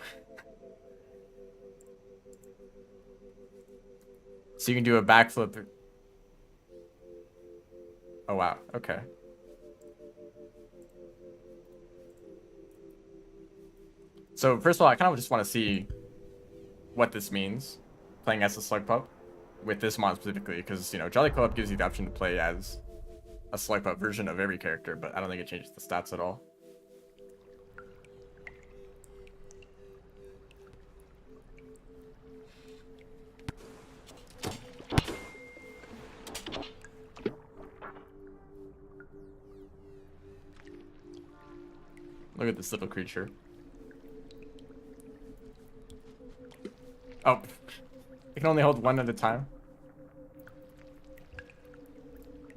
So you can do a backflip. Oh, wow. Okay. So first of all, I kind of just want to see what this means, playing as a slug pup with this mod specifically, because, you know, Jolly Co-op gives you the option to play as a slug pup version of every character, but I don't think it changes the stats at all. Look at this little creature. Oh, you can only hold one at a time.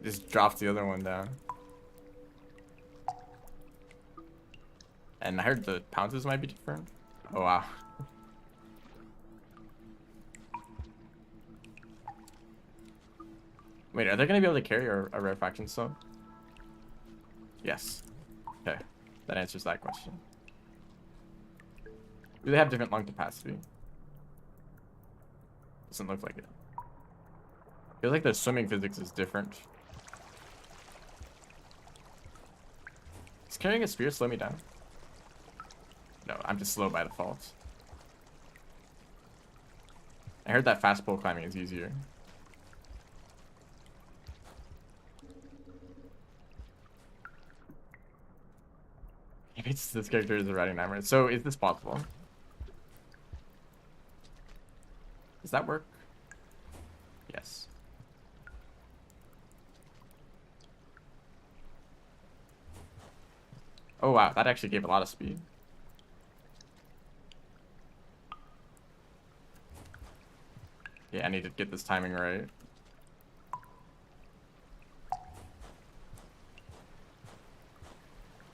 Just drops the other one down. And I heard the pounces might be different. Oh, wow. Wait, are they going to be able to carry a rare faction sub? Yes. Okay, that answers that question. Do they have different lung capacity? Doesn't look like it. Feels like the swimming physics is different. Is carrying a spear slow me down? No, I'm just slow by default. I heard that fast pole climbing is easier. Maybe this character is a riding nightmare. So is this possible? Does that work? Yes. Oh wow, that actually gave a lot of speed. Yeah, I need to get this timing right.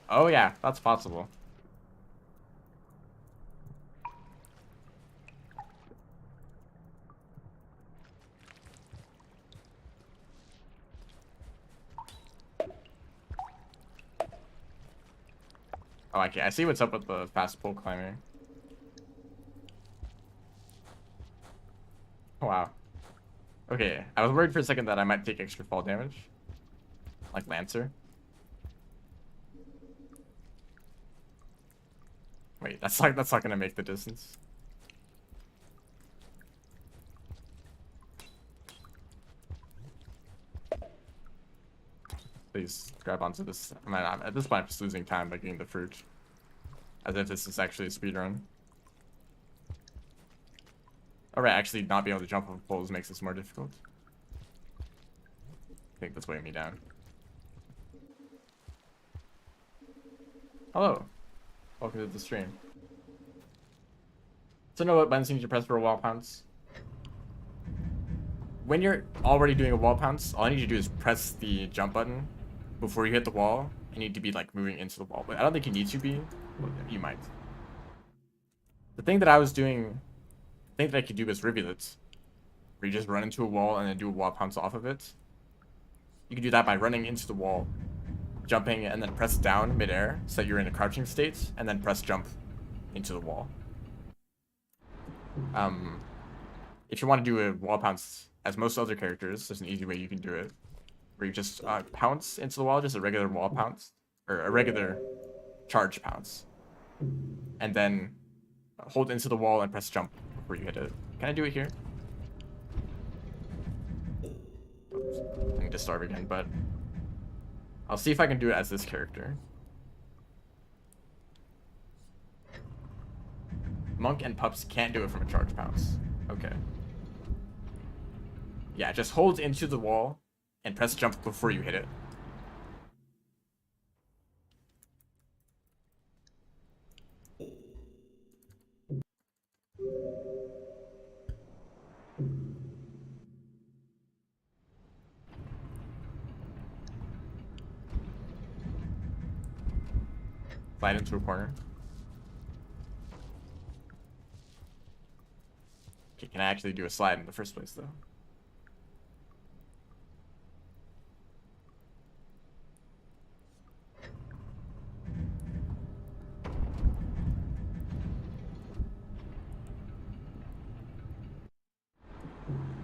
Oh yeah, that's possible. Oh, okay, I see what's up with the fast pole climbing. Wow. Okay, I was worried for a second that I might take extra fall damage. Like Lancer. Wait, that's not gonna make the distance. Please grab onto this. I mean, at this point I'm just losing time by getting the fruit. As if this is actually a speedrun. Alright, actually not being able to jump off poles makes this more difficult. I think that's weighing me down. Hello. Welcome to the stream. So know what buttons you need to press for a wall pounce? When you're already doing a wall pounce, all I need you to do is press the jump button before you hit the wall. You need to be like moving into the wall, but I don't think you need to be. Well, you might. The thing that I was doing, the thing that I could do was Rivulet, where you just run into a wall and then do a wall pounce off of it. You can do that by running into the wall, jumping, and then press down midair so that you're in a crouching state, and then press jump into the wall. If you want to do a wall pounce, as most other characters, there's an easy way you can do it, where you just pounce into the wall, just a regular wall pounce, or a regular charge pounce, and then hold into the wall and press jump before you hit it. Can I do it here? Oops. I need to starve again, but I'll see if I can do it as this character. Monk and pups can't do it from a charge pounce. Okay. Yeah, just hold into the wall and press jump before you hit it. Slide into a corner. Okay, can I actually do a slide in the first place, though?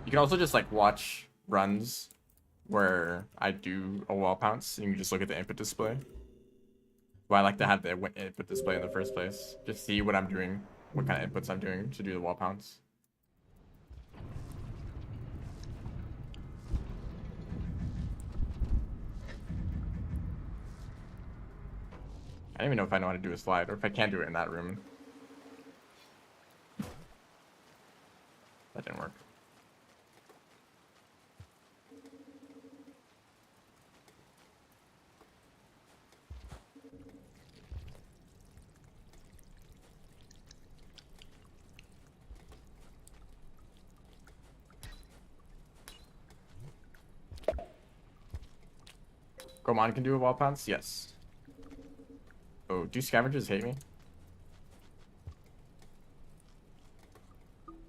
You can also just like watch runs where I do a wall pounce, and you can just look at the input display. Well, I like to have the input display in the first place. Just see what I'm doing, what kind of inputs I'm doing to do the wall pounce. I don't even know if I know how to do a slide, or if I can do it in that room. That didn't work. Goemon can do a wall pounce? Yes. Oh, do scavengers hate me?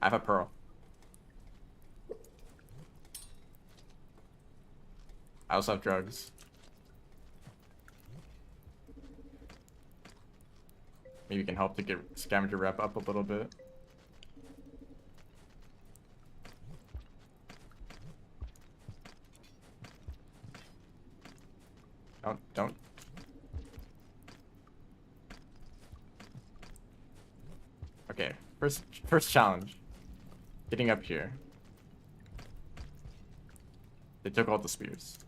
I have a pearl. I also have drugs. Maybe you can help to get scavenger rep up a little bit. Don't. Okay, first challenge. Getting up here. They took all the spears.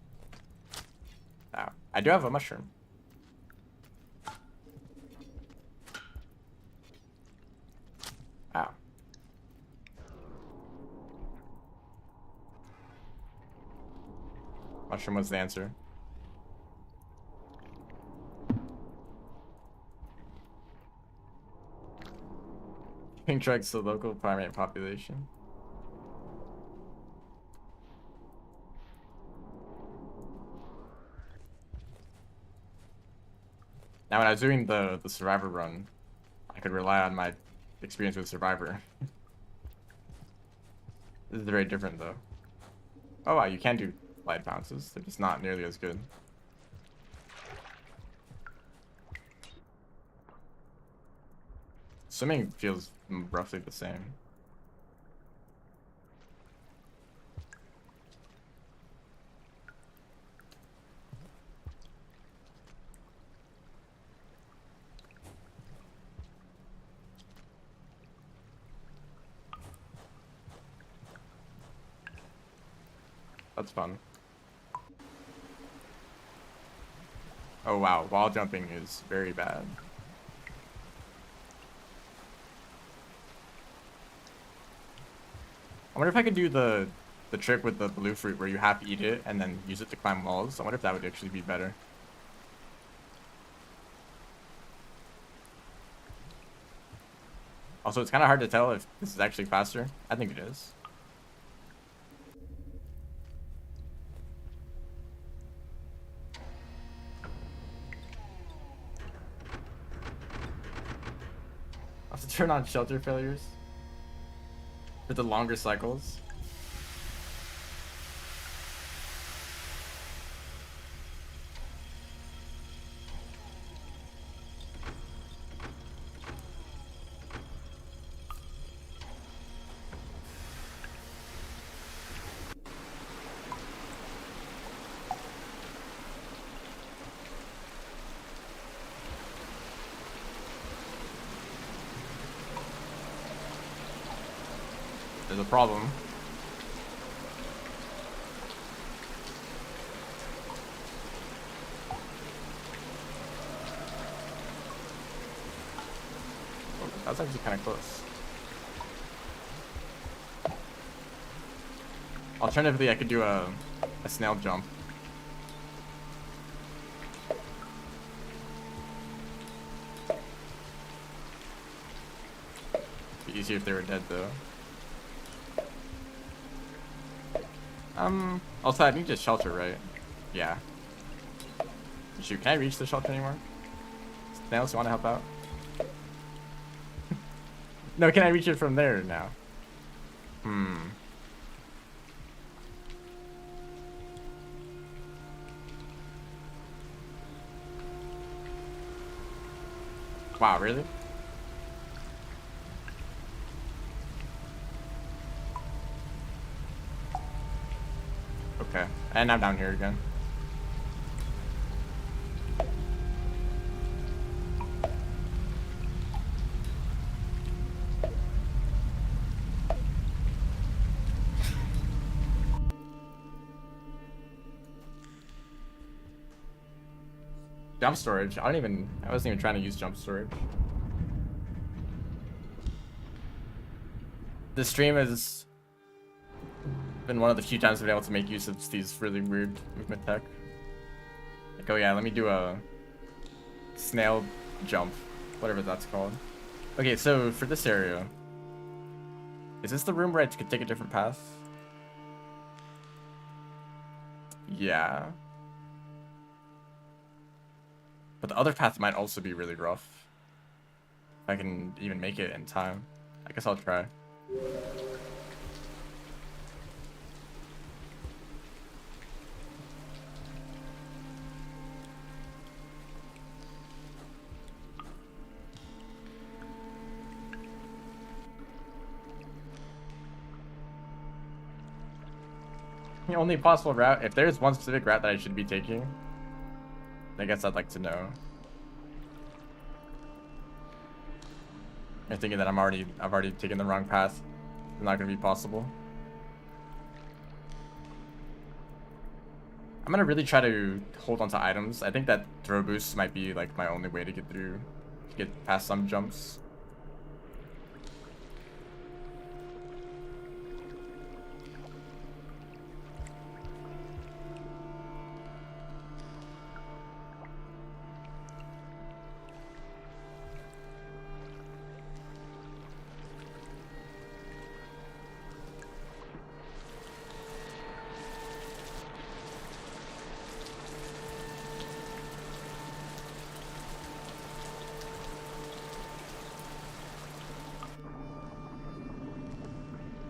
Ow. I do have a mushroom. Ow. Mushroom was the answer. Pink tracks the local primate population. Now, when I was doing the Survivor run, I could rely on my experience with Survivor. This is very different, though. Oh, wow, you can do light bounces. They're just not nearly as good. Swimming feels roughly the same. That's fun. Oh wow, wall jumping is very bad. I wonder if I could do the trick with the blue fruit where you half eat it and then use it to climb walls. I wonder if that would actually be better. Also, it's kind of hard to tell if this is actually faster. I think it is. I have to turn on shelter failures for the longer cycles. There's a problem. Oh, that's actually kind of close. Alternatively, I could do a snail jump. It'd be easier if they were dead, though. Also, I need to shelter, right? Yeah. Shoot, can I reach the shelter anymore? Nails, you want to help out? No, can I reach it from there now? Wow, really? Okay, and I'm down here again. Jump storage. I wasn't even trying to use jump storage. This stream has been one of the few times I've been able to make use of these really weird movement tech. Like, oh yeah, let me do a snail jump, whatever that's called. Okay, so for this area, is this the room where I could take a different path? Yeah. But the other path might also be really rough. If I can even make it in time. I guess I'll try. The only possible route, if there's one specific route that I should be taking, I guess I'd like to know. I'm thinking that I've already taken the wrong path. It's not gonna be possible. I'm gonna really try to hold on to items. I think that throw boost might be like my only way to get through, to get past some jumps.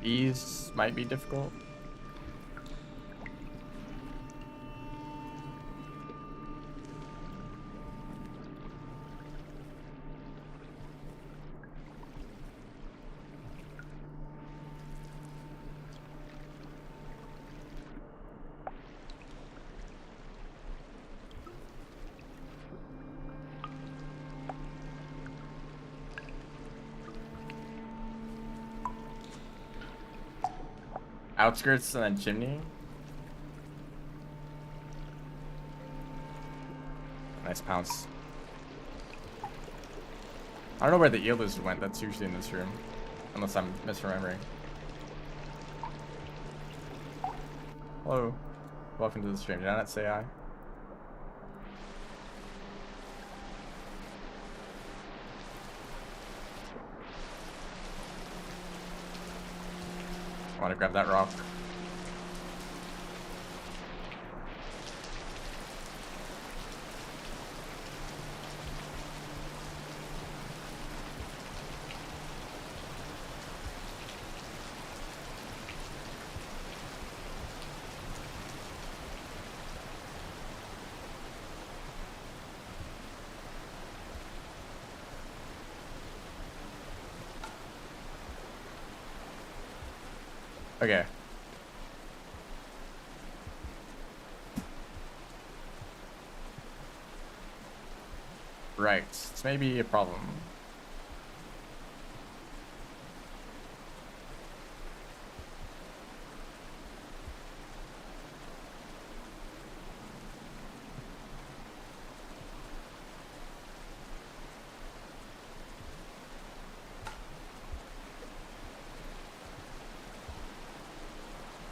Ease might be difficult. Outskirts and then chimney. Nice pounce. I don't know where the eel lizard went. That's usually in this room. Unless I'm misremembering. Hello. Welcome to the stream. Did I not say hi? I want to grab that rock. Okay. Right. This may be a problem.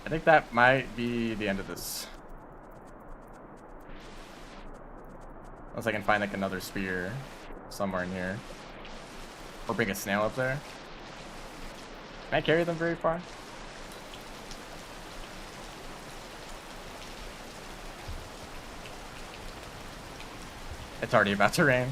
I think that might be the end of this. Unless I can find like another spear somewhere in here. Or bring a snail up there. Can I carry them very far? It's already about to rain.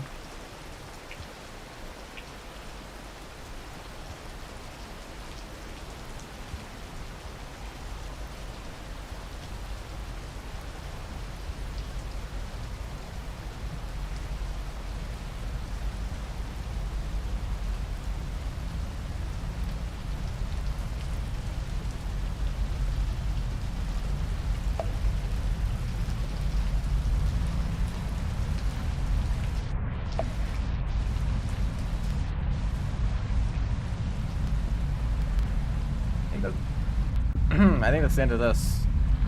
think that I think that's the end of this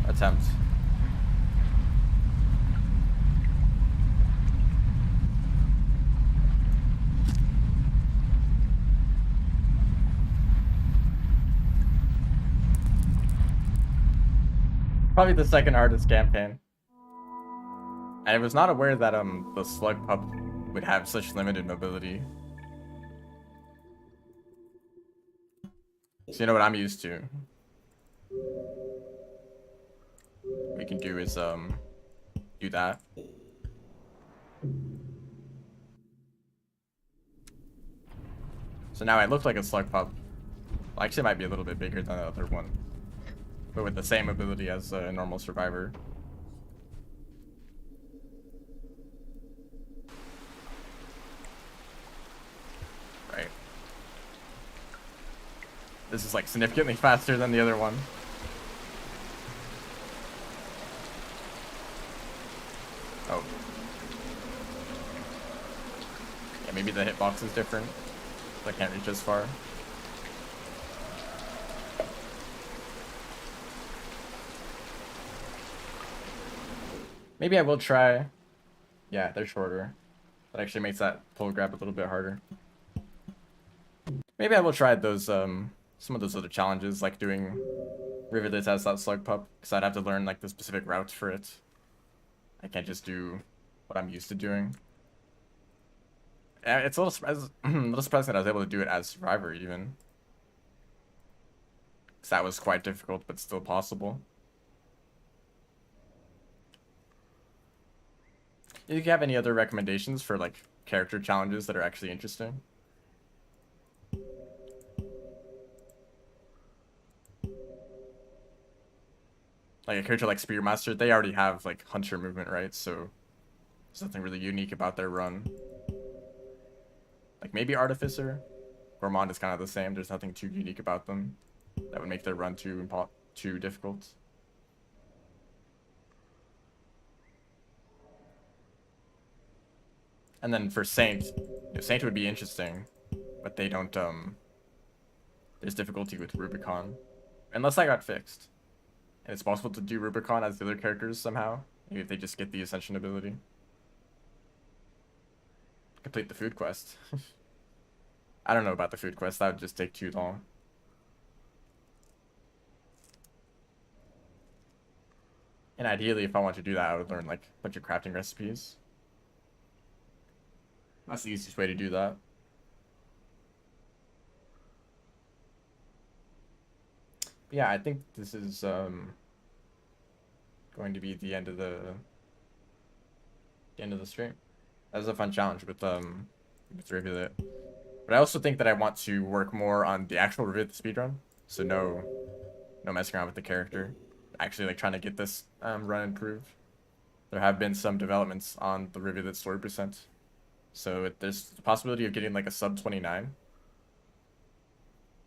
attempt. Probably the second hardest campaign. I was not aware that the slug pup would have such limited mobility. So you know what I'm used to? What we can do is do that. So now I look like a slug pup. Well, actually, it might be a little bit bigger than the other one, but with the same ability as a normal survivor. Right. This is like significantly faster than the other one. Oh. Yeah, maybe the hitbox is different. So I can't reach as far. Maybe I will try. Yeah, they're shorter. That actually makes that pull grab a little bit harder. Maybe I will try those some of those other challenges, like doing Rivulet as that slug pup, because I'd have to learn like the specific routes for it. I can't just do what I'm used to doing. It's a little surprising that I was able to do it as survivor even. Because that was quite difficult, but still possible. Do you have any other recommendations for like character challenges that are actually interesting? Like a character like Spearmaster, they already have like hunter movement, right? So there's nothing really unique about their run. Like maybe Artificer. Gourmand is kind of the same. There's nothing too unique about them that would make their run too difficult. And then for Saint, Saint would be interesting, but they don't there's difficulty with Rubicon. Unless that got fixed. And it's possible to do Rubicon as the other characters somehow. Maybe if they just get the Ascension ability. Complete the food quest. I don't know about the food quest. That would just take too long. And ideally, if I want to do that, I would learn like a bunch of crafting recipes. That's the easiest way to do that. But yeah, I think this is going to be the end of the stream. That was a fun challenge with Rivulet. But I also think that I want to work more on the actual Rivulet speedrun. So no messing around with the character. Actually like trying to get this run improved. There have been some developments on the Rivulet story percent. So there's the possibility of getting like a sub 29.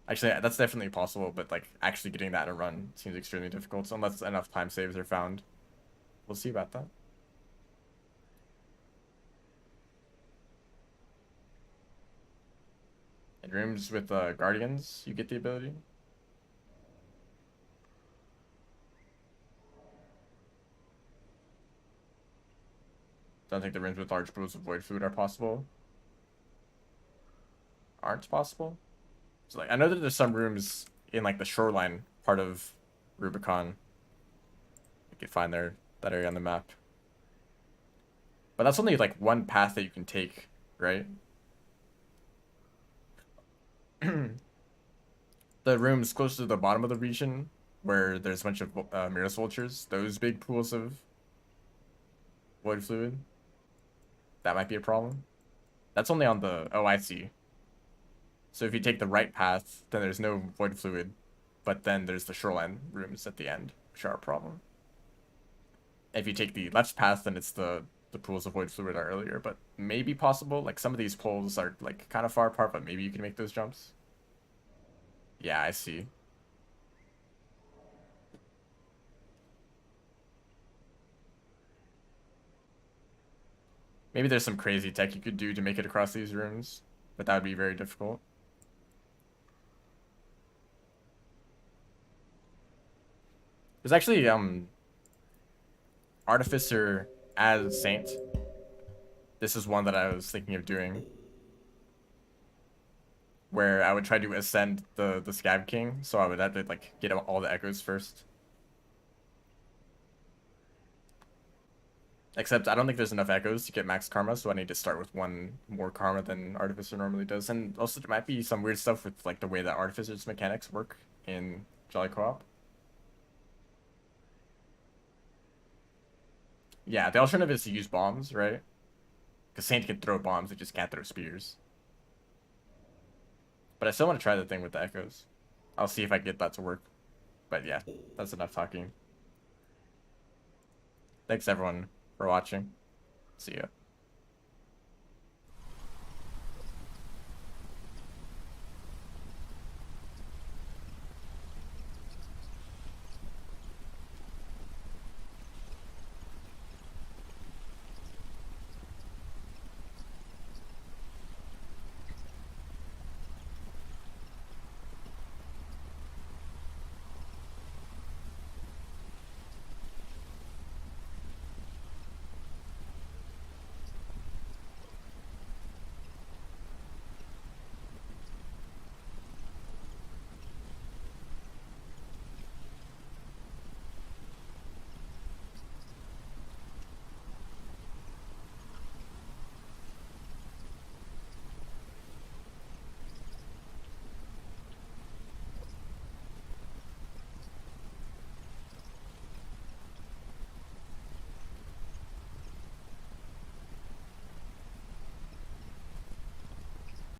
Actually, that's definitely possible, but like actually getting that in a run seems extremely difficult unless enough time saves are found. We'll see about that. In rooms with guardians, you get the ability. Don't think the rooms with large pools of void food are possible. Aren't possible? So like I know that there's some rooms in like the shoreline part of Rubicon. You can find there that area on the map. But that's only like one path that you can take, right? The rooms close to the bottom of the region where there's a bunch of Mirror Vultures, those big pools of void fluid, that might be a problem. That's only on the... Oh, I see. So if you take the right path, then there's no void fluid, but then there's the shoreline rooms at the end, which are a problem. If you take the left path, then it's the pools of void fluid are earlier, but maybe possible. Like some of these poles are like kind of far apart, but maybe you can make those jumps. Yeah, I see. Maybe there's some crazy tech you could do to make it across these rooms, but that would be very difficult. There's actually Artificer as Saint. This is one that I was thinking of doing, where I would try to ascend the Scab King, so I would have to like get all the echoes first. Except I don't think there's enough echoes to get max karma, so I need to start with one more karma than Artificer normally does. And also there might be some weird stuff with like the way that Artificer's mechanics work in Jolly Co-op. Yeah, the alternative is to use bombs, right? Because Saint can throw bombs, they just can't throw spears. But I still want to try the thing with the echoes. I'll see if I can get that to work. But yeah, that's enough talking. Thanks everyone for watching. See ya.